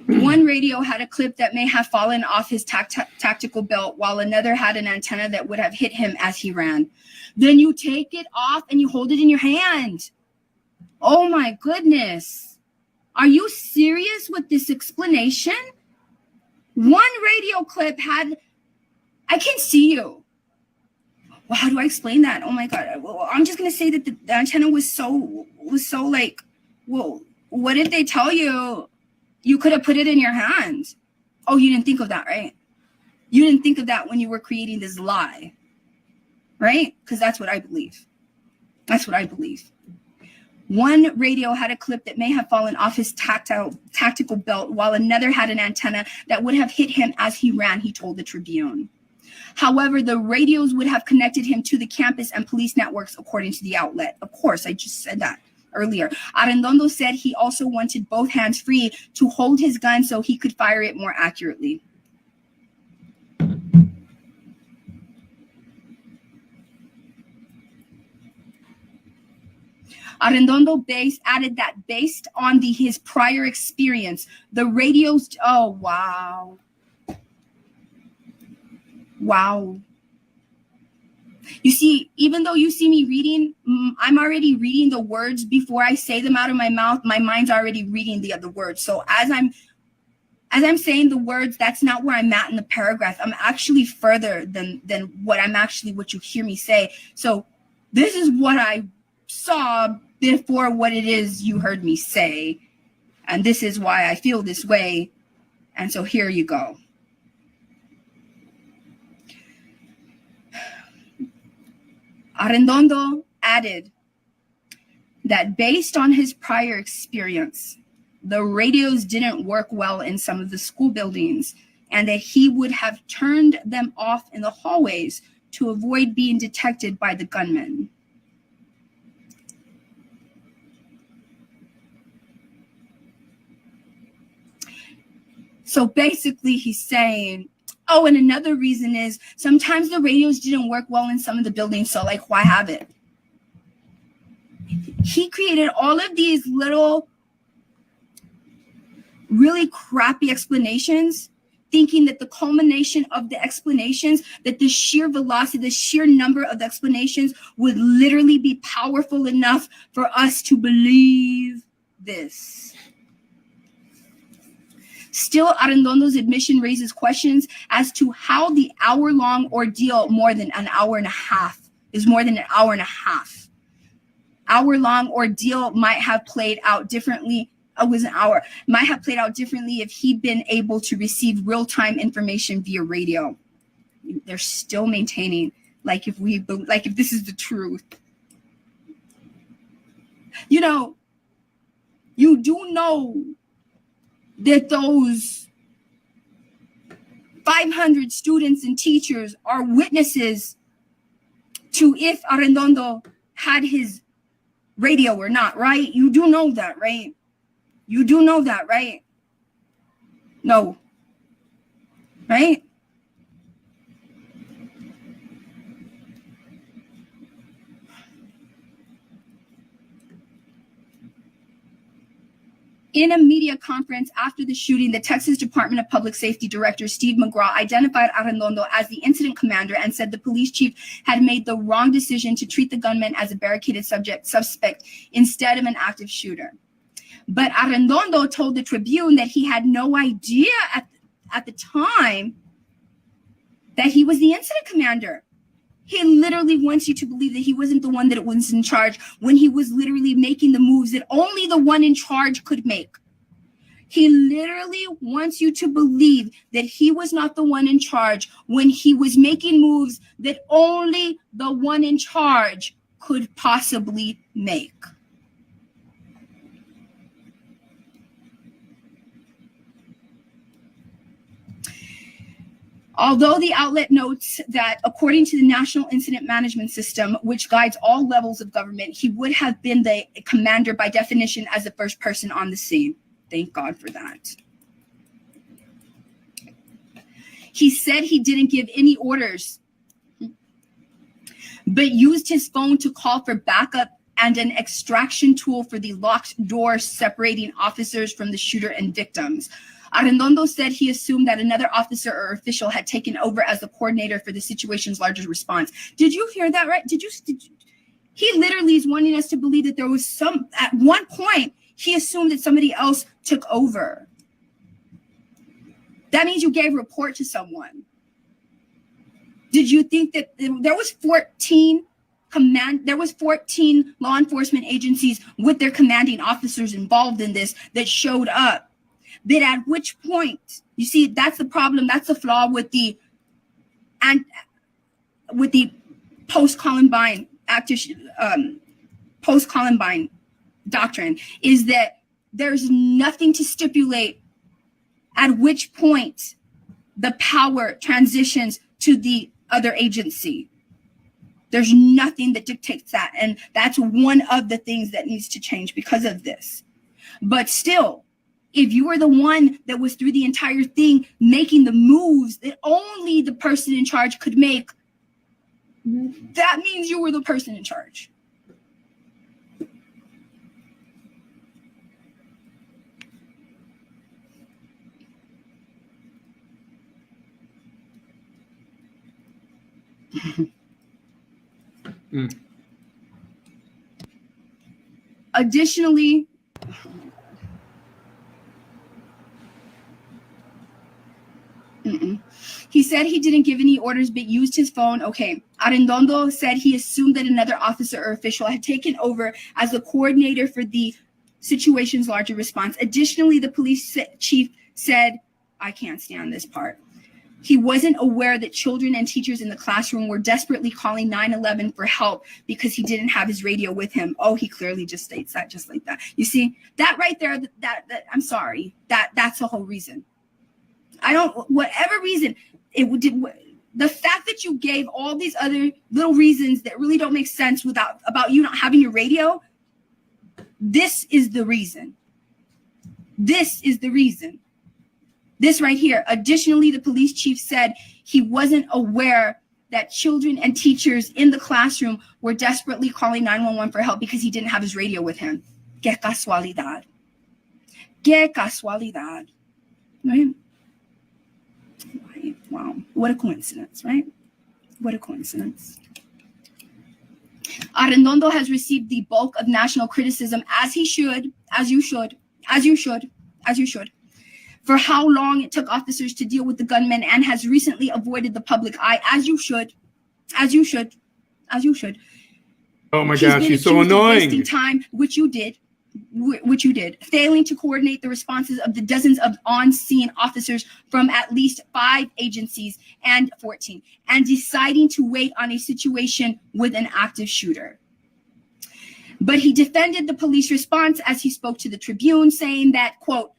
One radio had a clip that may have fallen off his tactical belt, while another had an antenna that would have hit him as he ran. Then you take it off and you hold it in your hand. Oh my goodness. Are you serious with this explanation? One radio clip had, I can see you. Well, how do I explain that? Oh my God. Well, I'm just going to say that the antenna was so like, well, what did they tell you? You could have put it in your hand. Oh, you didn't think of that, right? You didn't think of that when you were creating this lie, right? Because that's what I believe. That's what I believe. One radio had a clip that may have fallen off his tactical belt, while another had an antenna that would have hit him as he ran, he told the Tribune. However, the radios would have connected him to the campus and police networks, according to the outlet. Of course, I just said that earlier. Arredondo said he also wanted both hands free to hold his gun so he could fire it more accurately. Arredondo added that based on his prior experience, the radios, oh, wow. Wow. You see, even though you see me reading, I'm already reading the words before I say them out of my mouth. My mind's already reading the other words. So as I'm saying the words, that's not where I'm at in the paragraph. I'm actually further than what you hear me say. So this is what I saw before what it is you heard me say. And this is why I feel this way. And so here you go. Arredondo added that based on his prior experience, the radios didn't work well in some of the school buildings, and that he would have turned them off in the hallways to avoid being detected by the gunmen. So basically he's saying, oh, and another reason is sometimes the radios didn't work well in some of the buildings, so like, why have it? He created all of these little really crappy explanations, thinking that the culmination of the explanations, that the sheer velocity, the sheer number of explanations would literally be powerful enough for us to believe this. Still, Arredondo's admission raises questions as to how the hour-long ordeal, more than an hour and a half, is more than an hour and a half. Hour-long ordeal might have played out differently. It was an hour. Might have played out differently if he'd been able to receive real-time information via radio. They're still maintaining, like if this is the truth. You know, you do know that those 500 students and teachers are witnesses to if Arredondo had his radio or not, right? You do know that, right? You do know that, right? No. Right? In a media conference after the shooting, the Texas Department of Public Safety Director Steve McGraw identified Arredondo as the incident commander and said the police chief had made the wrong decision to treat the gunman as a barricaded suspect instead of an active shooter. But Arredondo told the Tribune that he had no idea at the time that he was the incident commander. He literally wants you to believe that he wasn't the one that was in charge when he was literally making the moves that only the one in charge could make. He literally wants you to believe that he was not the one in charge when he was making moves that only the one in charge could possibly make. Although the outlet notes that according to the National Incident Management System, which guides all levels of government, he would have been the commander by definition as the first person on the scene. Thank God for that. He said he didn't give any orders, but used his phone to call for backup and an extraction tool for the locked door separating officers from the shooter and victims. Arredondo said he assumed that another officer or official had taken over as the coordinator for the situation's largest response. Did you hear that right? Did you? He literally is wanting us to believe that there was at one point, he assumed that somebody else took over. That means you gave a report to someone. Did you think that there was 14 law enforcement agencies with their commanding officers involved in this that showed up? But at which point, you see, that's the problem. That's the flaw with the post-Columbine post-Columbine doctrine, is that there's nothing to stipulate at which point the power transitions to the other agency. There's nothing that dictates that, and that's one of the things that needs to change because of this. But still, if you were the one that was through the entire thing making the moves that only the person in charge could make, that means you were the person in charge. Additionally, he said he didn't give any orders but used his phone. Okay. Arredondo said he assumed that another officer or official had taken over as the coordinator for the situation's larger response. Additionally, the police chief said, I can't stand this part. He wasn't aware that children and teachers in the classroom were desperately calling 911 for help because he didn't have his radio with him. Oh, he clearly just states that just like that. You see, that right there, that I'm sorry, that's the whole reason. Whatever reason, the fact that you gave all these other little reasons that really don't make sense about you not having your radio, this is the reason. This is the reason. This right here. Additionally, the police chief said he wasn't aware that children and teachers in the classroom were desperately calling 911 for help because he didn't have his radio with him. Qué casualidad. Qué casualidad. Right? Wow. What a coincidence, right? What a coincidence. Arredondo has received the bulk of national criticism, as he should, as you should, for how long it took officers to deal with the gunman, and has recently avoided the public eye, as you should. Oh my gosh, she's so annoying. Wasting time, which you did, failing to coordinate the responses of the dozens of on-scene officers from at least 5 agencies and 14, and deciding to wait on a situation with an active shooter. But he defended the police response as he spoke to the Tribune, saying that, quote,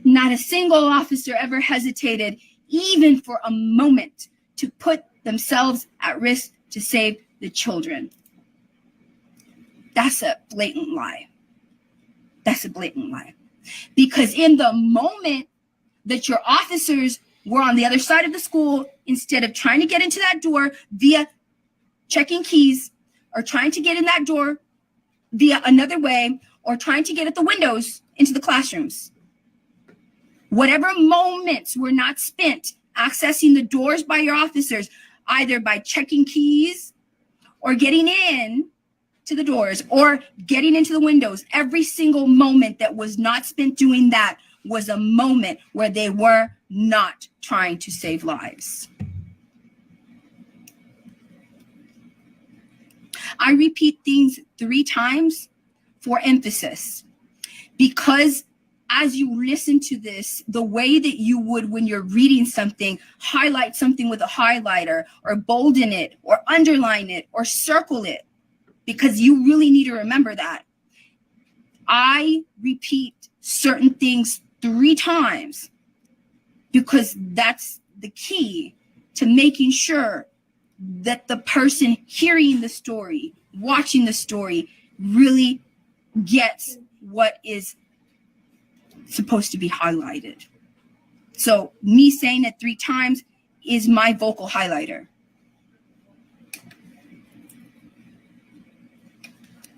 not a single officer ever hesitated, even for a moment, to put themselves at risk to save the children. That's a blatant lie. That's a blatant lie. Because in the moment that your officers were on the other side of the school, instead of trying to get into that door via checking keys, or trying to get in that door via another way, or trying to get at the windows into the classrooms, whatever moments were not spent accessing the doors by your officers, either by checking keys or getting in to the doors or getting into the windows, every single moment that was not spent doing that was a moment where they were not trying to save lives. I repeat things 3 times for emphasis, because as you listen to this, the way that you would when you're reading something, highlight something with a highlighter, or bolden it, or underline it, or circle it, because you really need to remember that. I repeat certain things 3 times because that's the key to making sure that the person hearing the story, watching the story, really gets what is supposed to be highlighted. So me saying it 3 times is my vocal highlighter.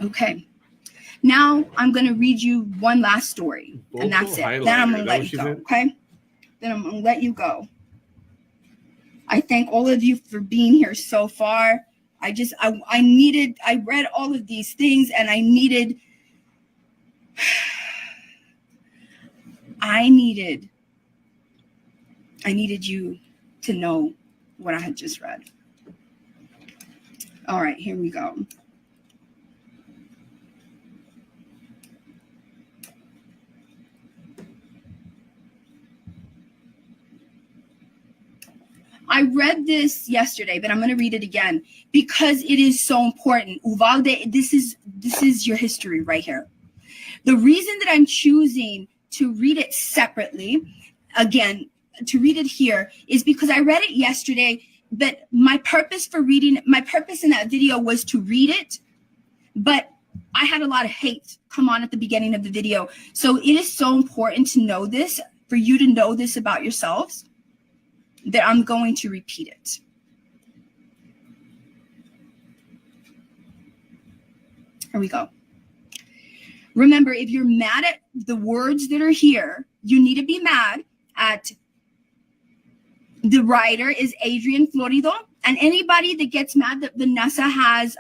Okay. Now I'm going to read you one last story, and that's it. Then I'm going to let you go, okay? Then I'm going to let you go. I thank all of you for being here so far. I read all of these things, and I needed you to know what I had just read. All right, here we go. I read this yesterday, but I'm going to read it again because it is so important. Uvalde, this is your history right here. The reason that I'm choosing to read it separately, again, to read it here, is because I read it yesterday, but my purpose in that video was to read it, but I had a lot of hate come on at the beginning of the video. So it is so important to know this, for you to know this about yourselves, that I'm going to repeat it. Here we go. Remember, if you're mad at the words that are here, you need to be mad at the writer is Adrian Florido, and anybody that gets mad that Vanessa has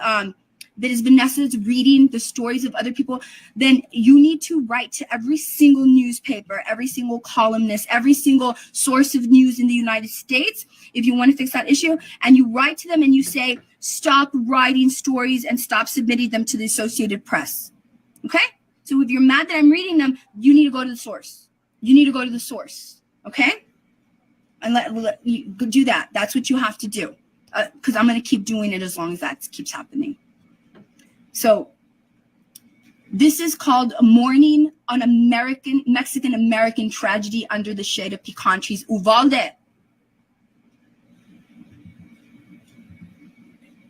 Vanessa's reading the stories of other people, then you need to write to every single newspaper, every single columnist, every single source of news in the United States, if you want to fix that issue, and you write to them and you say, stop writing stories and stop submitting them to the Associated Press. Okay? So if you're mad that I'm reading them, you need to go to the source. You need to go to the source. Okay? And let you do that. That's what you have to do. Because I'm going to keep doing it as long as that keeps happening. So this is called Mourning on Mexican-American Tragedy Under the Shade of Pecan Trees. Uvalde.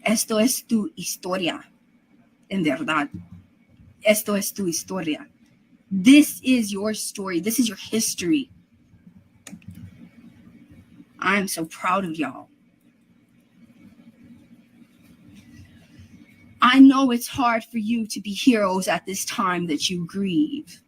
Esto es tu historia, en verdad. Esto es tu historia. This is your story. This is your history. I am so proud of y'all. I know it's hard for you to be heroes at this time that you grieve.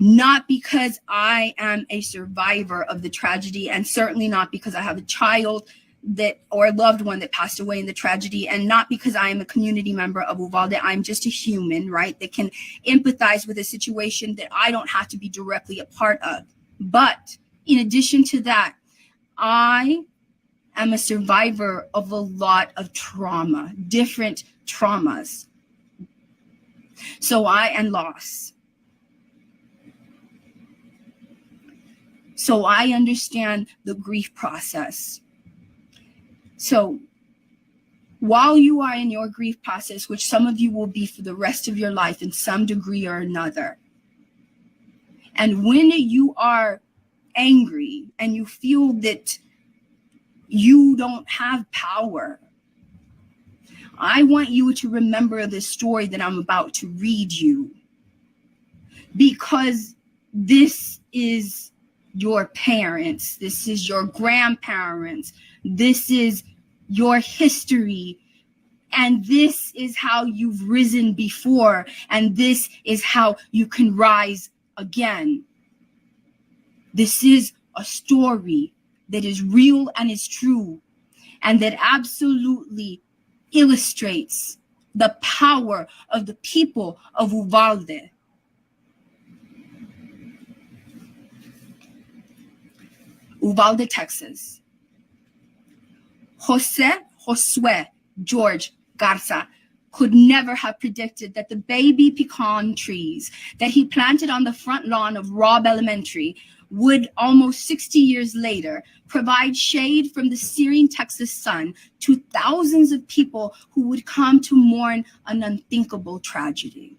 Not because I am a survivor of the tragedy, and certainly not because I have a child that or a loved one that passed away in the tragedy, and not because I am a community member of Uvalde. I'm just a human, right, that can empathize with a situation that I don't have to be directly a part of. But in addition to that, I am a survivor of a lot of trauma, different traumas. And loss. So I understand the grief process. So while you are in your grief process, which some of you will be for the rest of your life in some degree or another, and when you are angry and you feel that you don't have power, I want you to remember the story that I'm about to read you, because this is your parents, this is your grandparents, this is your history, and this is how you've risen before, and this is how you can rise again. This is a story that is real and is true, and that absolutely illustrates the power of the people of Uvalde. Uvalde, Texas. Josue George Garza could never have predicted that the baby pecan trees that he planted on the front lawn of Robb Elementary would almost 60 years later provide shade from the searing Texas sun to thousands of people who would come to mourn an unthinkable tragedy.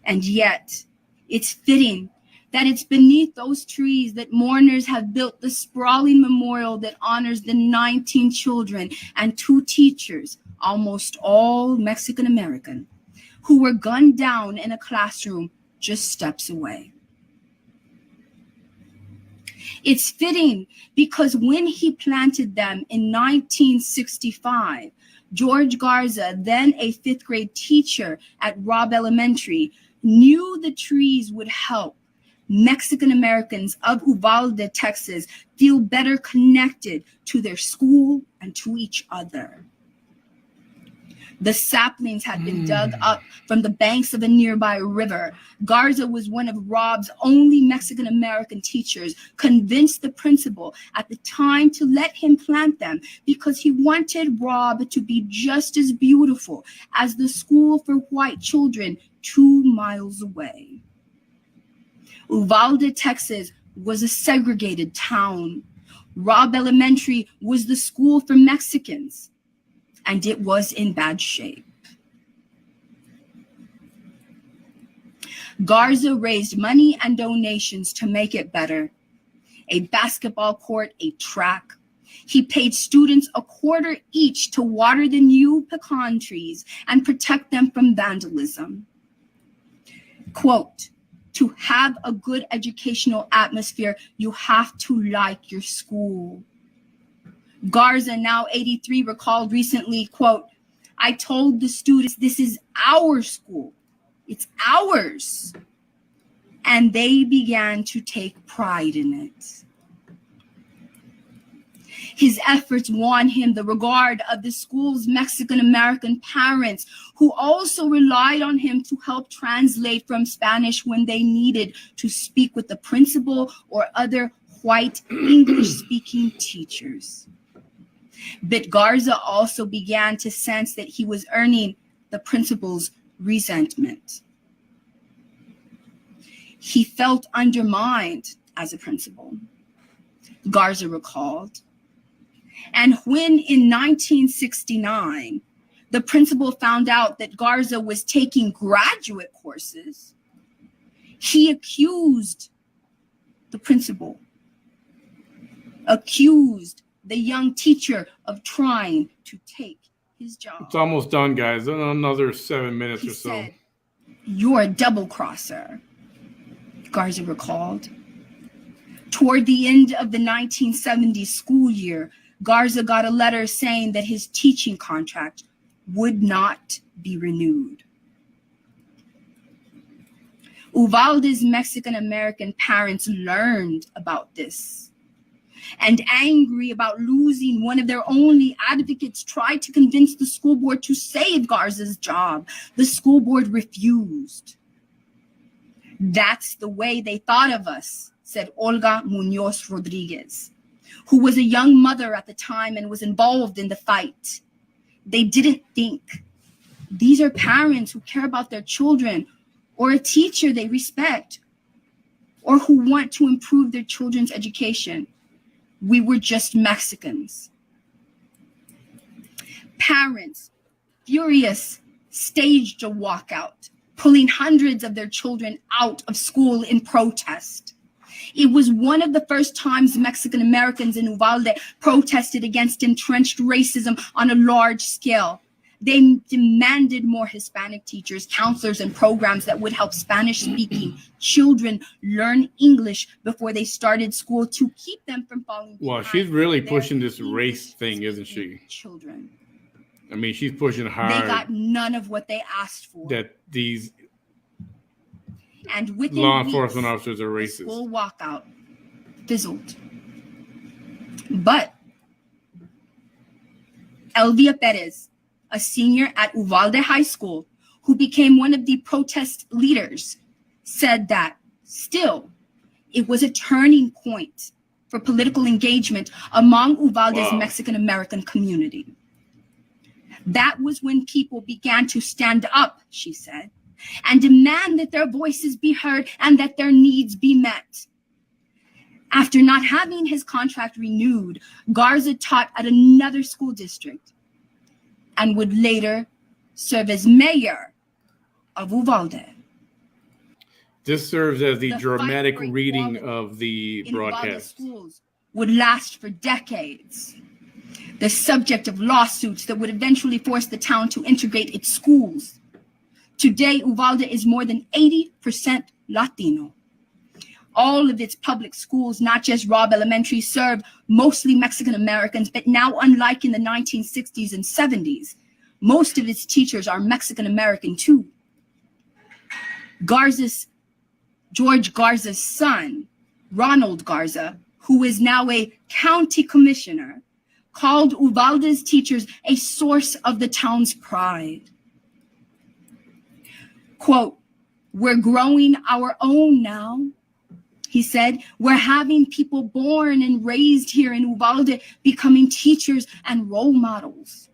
And yet, it's fitting that it's beneath those trees that mourners have built the sprawling memorial that honors the 19 children and 2 teachers, almost all Mexican American, who were gunned down in a classroom just steps away. It's fitting because when he planted them in 1965, George Garza, then a 5th grade teacher at Robb Elementary, knew the trees would help Mexican Americans of Uvalde, Texas, feel better connected to their school and to each other. The saplings had been dug up from the banks of a nearby river. Garza was one of Robb's only Mexican American teachers, convinced the principal at the time to let him plant them because he wanted Robb to be just as beautiful as the school for white children 2 miles away. Uvalde, Texas was a segregated town. Robb Elementary was the school for Mexicans, and it was in bad shape. Garza raised money and donations to make it better. A basketball court, a track. He paid students $0.25 each to water the new pecan trees and protect them from vandalism. Quote, "To have a good educational atmosphere, you have to like your school." Garza, now 83, recalled recently, quote, "I told the students, this is our school. It's ours." And they began to take pride in it. His efforts won him the regard of the school's Mexican American parents, who also relied on him to help translate from Spanish when they needed to speak with the principal or other white English-speaking teachers. But Garza also began to sense that he was earning the principal's resentment. He felt undermined as a principal, Garza recalled. And when in 1969, the principal found out that Garza was taking graduate courses, he accused the principal, accused the young teacher of trying to take his job. It's almost done, guys. Another 7 minutes He or so. said, "You're a double crosser," Garza recalled. Toward the end of the 1970 school year, Garza got a letter saying that his teaching contract would not be renewed. Uvalde's Mexican-American parents learned about this, and angry about losing one of their only advocates, tried to convince the school board to save Garza's job. The school board refused. "That's the way they thought of us," said Olga Munoz Rodriguez, who was a young mother at the time and was involved in the fight. "They didn't think. These are parents who care about their children, or a teacher they respect, or who want to improve their children's education. We were just Mexicans." Parents, furious, staged a walkout, pulling hundreds of their children out of school in protest. It was one of the first times Mexican Americans in Uvalde protested against entrenched racism on a large scale. They demanded more Hispanic teachers, counselors, and programs that would help Spanish-speaking children learn English before they started school to keep them from falling behind. Well, she's really pushing this race thing, isn't she? Children. I mean, she's pushing hard. They got none of what they asked for. That these and within law enforcement officers are the racist. school walkout fizzled. But Elvia Perez, a senior at Uvalde High School, who became one of the protest leaders, said that still it was a turning point for political engagement among Uvalde's Mexican-American community. That was when people began to stand up, she said, and demand that their voices be heard and that their needs be met. After not having his contract renewed, Garza taught at another school district and would later serve as mayor of Uvalde. This serves as the The dramatic fight for reading equality of the in Uvalde broadcast. schools would last for decades. The subject of lawsuits that would eventually force the town to integrate its schools. Today, Uvalde is more than 80% Latino. All of its public schools, not just Robb Elementary, serve mostly Mexican Americans, but now, unlike in the 1960s and 70s, most of its teachers are Mexican American too. George Garza's son, Ronald Garza, who is now a county commissioner, called Uvalde's teachers a source of the town's pride. Quote, "We're growing our own now," he said. "We're having people born and raised here in Uvalde becoming teachers and role models."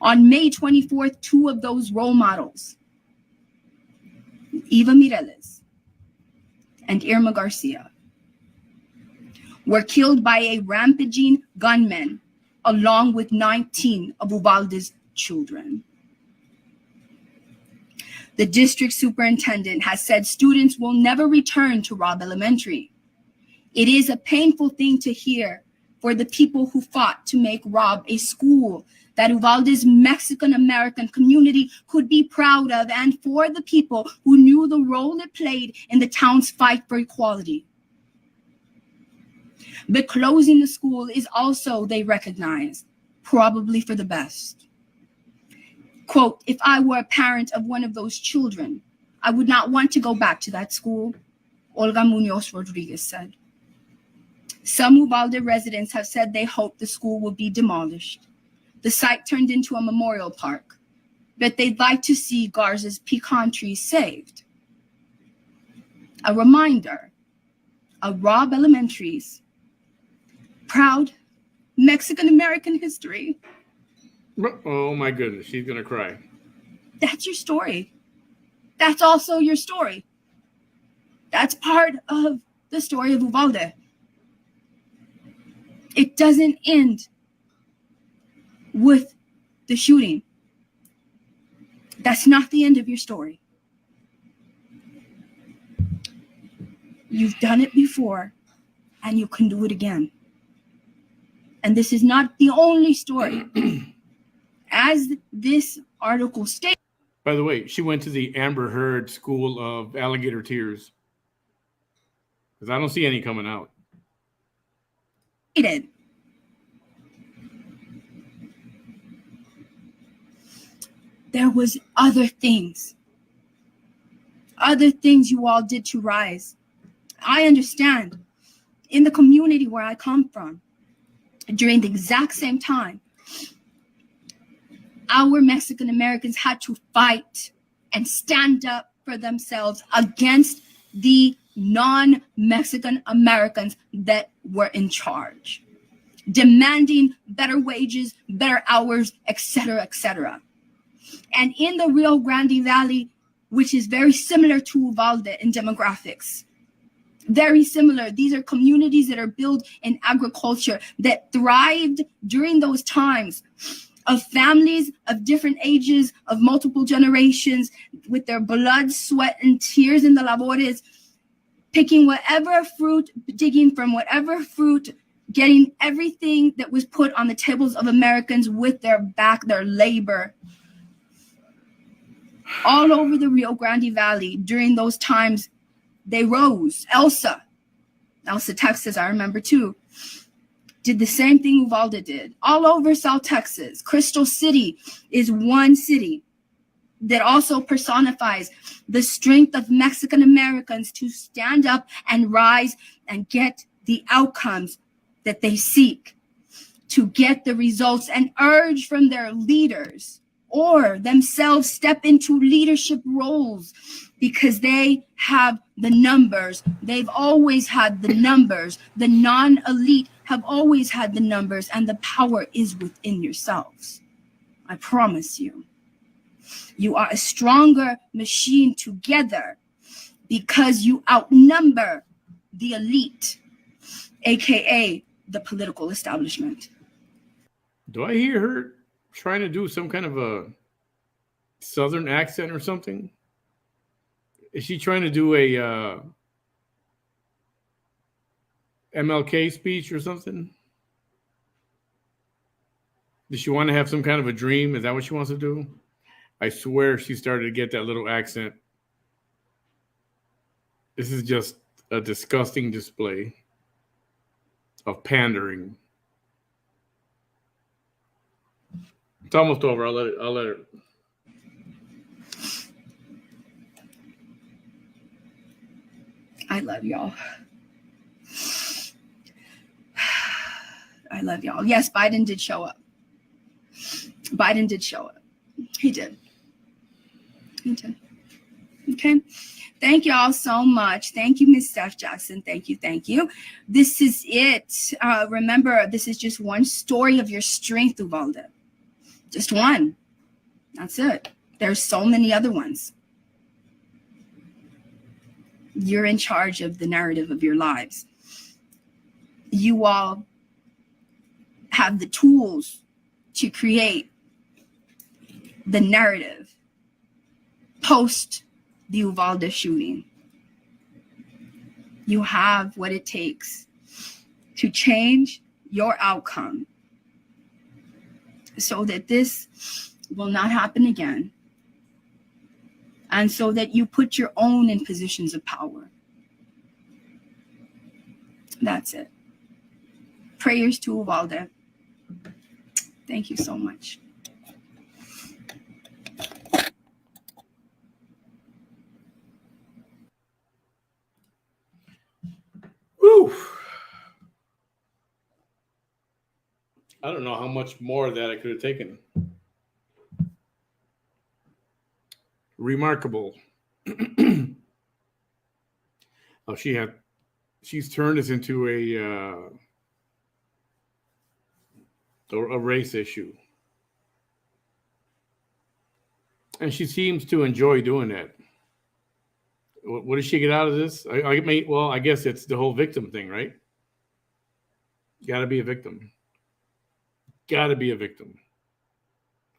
On May 24th, two of those role models, Eva Mireles and Irma Garcia, were killed by a rampaging gunman along with 19 of Uvalde's children. The district superintendent has said students will never return to Robb Elementary. It is a painful thing to hear for the people who fought to make Robb a school that Uvalde's Mexican-American community could be proud of, and for the people who knew the role it played in the town's fight for equality. But closing the school is also, they recognize, probably for the best. Quote, "If I were a parent of one of those children, I would not want to go back to that school," Olga Munoz Rodriguez said. Some Uvalde residents have said they hope the school will be demolished, the site turned into a memorial park, but they'd like to see Garza's pecan trees saved. A reminder of Robb Elementary's proud Mexican-American history. Oh my goodness, she's gonna cry. That's your story. That's also your story. That's part of the story of Uvalde. It doesn't end with the shooting. That's not the end of your story. You've done it before, and you can do it again. And this is not the only story. As this article states. By the way, she went to the Amber Heard School of Alligator Tears. Because I don't see any coming out. Did. There was other things you all did to rise. I understand. In the community where I come from, during the exact same time, our Mexican Americans had to fight and stand up for themselves against the non-Mexican Americans that were in charge, demanding better wages, better hours, etc., etc. And in the Rio Grande Valley, which is very similar to Uvalde in demographics, very similar. These are communities that are built in agriculture that thrived during those times of families of different ages, of multiple generations, with their blood, sweat, and tears in the labores, picking whatever fruit, digging from whatever fruit, getting everything that was put on the tables of Americans with their back, their labor. All over the Rio Grande Valley during those times, they rose. Elsa, Texas, I remember too, did the same thing Uvalde did. All over South Texas, Crystal City is one city that also personifies the strength of Mexican Americans to stand up and rise and get the outcomes that they seek, to get the results and urge from their leaders or themselves step into leadership roles because they have the numbers. They've always had the numbers. The non-elite have always had the numbers, and the power is within yourselves. I promise you. You are a stronger machine together because you outnumber the elite, aka the political establishment. Do I hear her trying to do some kind of a Southern accent or something? Is she trying to do a MLK speech or something? Does she want to have some kind of a dream? Is that what she wants to do? I swear she started to get that little accent. This is just a disgusting display of pandering. It's almost over. I'll let her. I love y'all. I love y'all. Yes, Biden did show up. He did. Okay. Thank y'all so much. Thank you, Miss Steph Jackson. Thank you. This is it. Remember, this is just one story of your strength, Uvalde. Just one. That's it. There's so many other ones. You're in charge of the narrative of your lives. You all have the tools to create the narrative post the Uvalde shooting. You have what it takes to change your outcome so that this will not happen again, and so that you put your own in positions of power. That's it. Prayers to Uvalde. Thank you so much. Woo! I don't know how much more of that I could have taken. Remarkable. Oh, she's turned this into a race issue. And she seems to enjoy doing that. What does she get out of this? I guess it's the whole victim thing, right? Got to be a victim.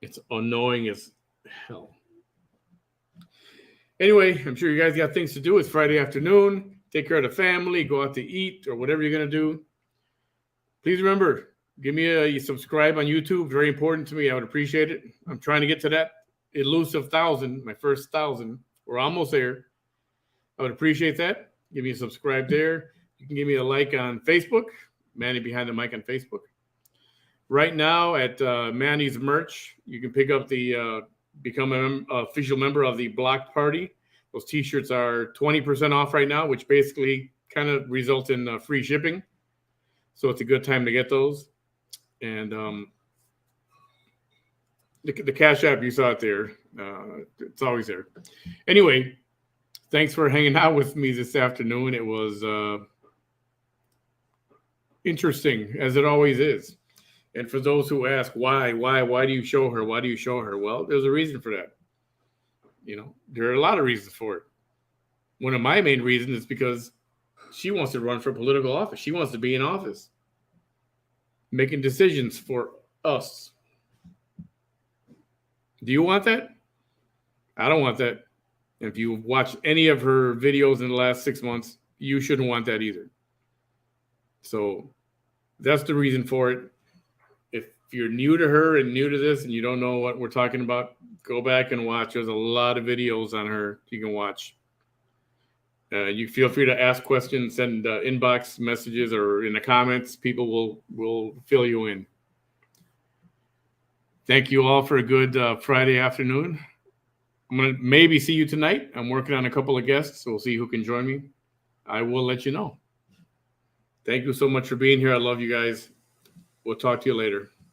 It's annoying as hell. Anyway, I'm sure you guys got things to do. It's Friday afternoon. Take care of the family. Go out to eat or whatever you're going to do. Please remember, give me a subscribe on YouTube. Very important to me. I would appreciate it. I'm trying to get to that elusive 1,000, my first 1,000. We're almost there. I would appreciate that. Give me a subscribe there. You can give me a like on Facebook, Manny Behind the Mic on Facebook. Right now at Manny's merch, you can pick up the become an official member of the Block Party. Those T-shirts are 20% off right now, which basically kind of results in free shipping. So it's a good time to get those. And the Cash App, you saw it there. It's always there. Anyway, thanks for hanging out with me this afternoon. It was interesting, as it always is. And for those who ask, why do you show her? Why do you show her? Well, there's a reason for that. You know, there are a lot of reasons for it. One of my main reasons is because she wants to run for political office. She wants to be in office, making decisions for us. Do you want that? I don't want that. If you watch any of her videos in the last 6 months, you shouldn't want that either. So that's the reason for it. If you're new to her and new to this and you don't know what we're talking about, go back and watch. There's a lot of videos on her you can watch. You feel free to ask questions, send inbox messages or in the comments. People will fill you in. Thank you all for a good Friday afternoon. I'm going to maybe see you tonight. I'm working on a couple of guests, so we'll see who can join me. I will let you know. Thank you so much for being here. I love you guys. We'll talk to you later.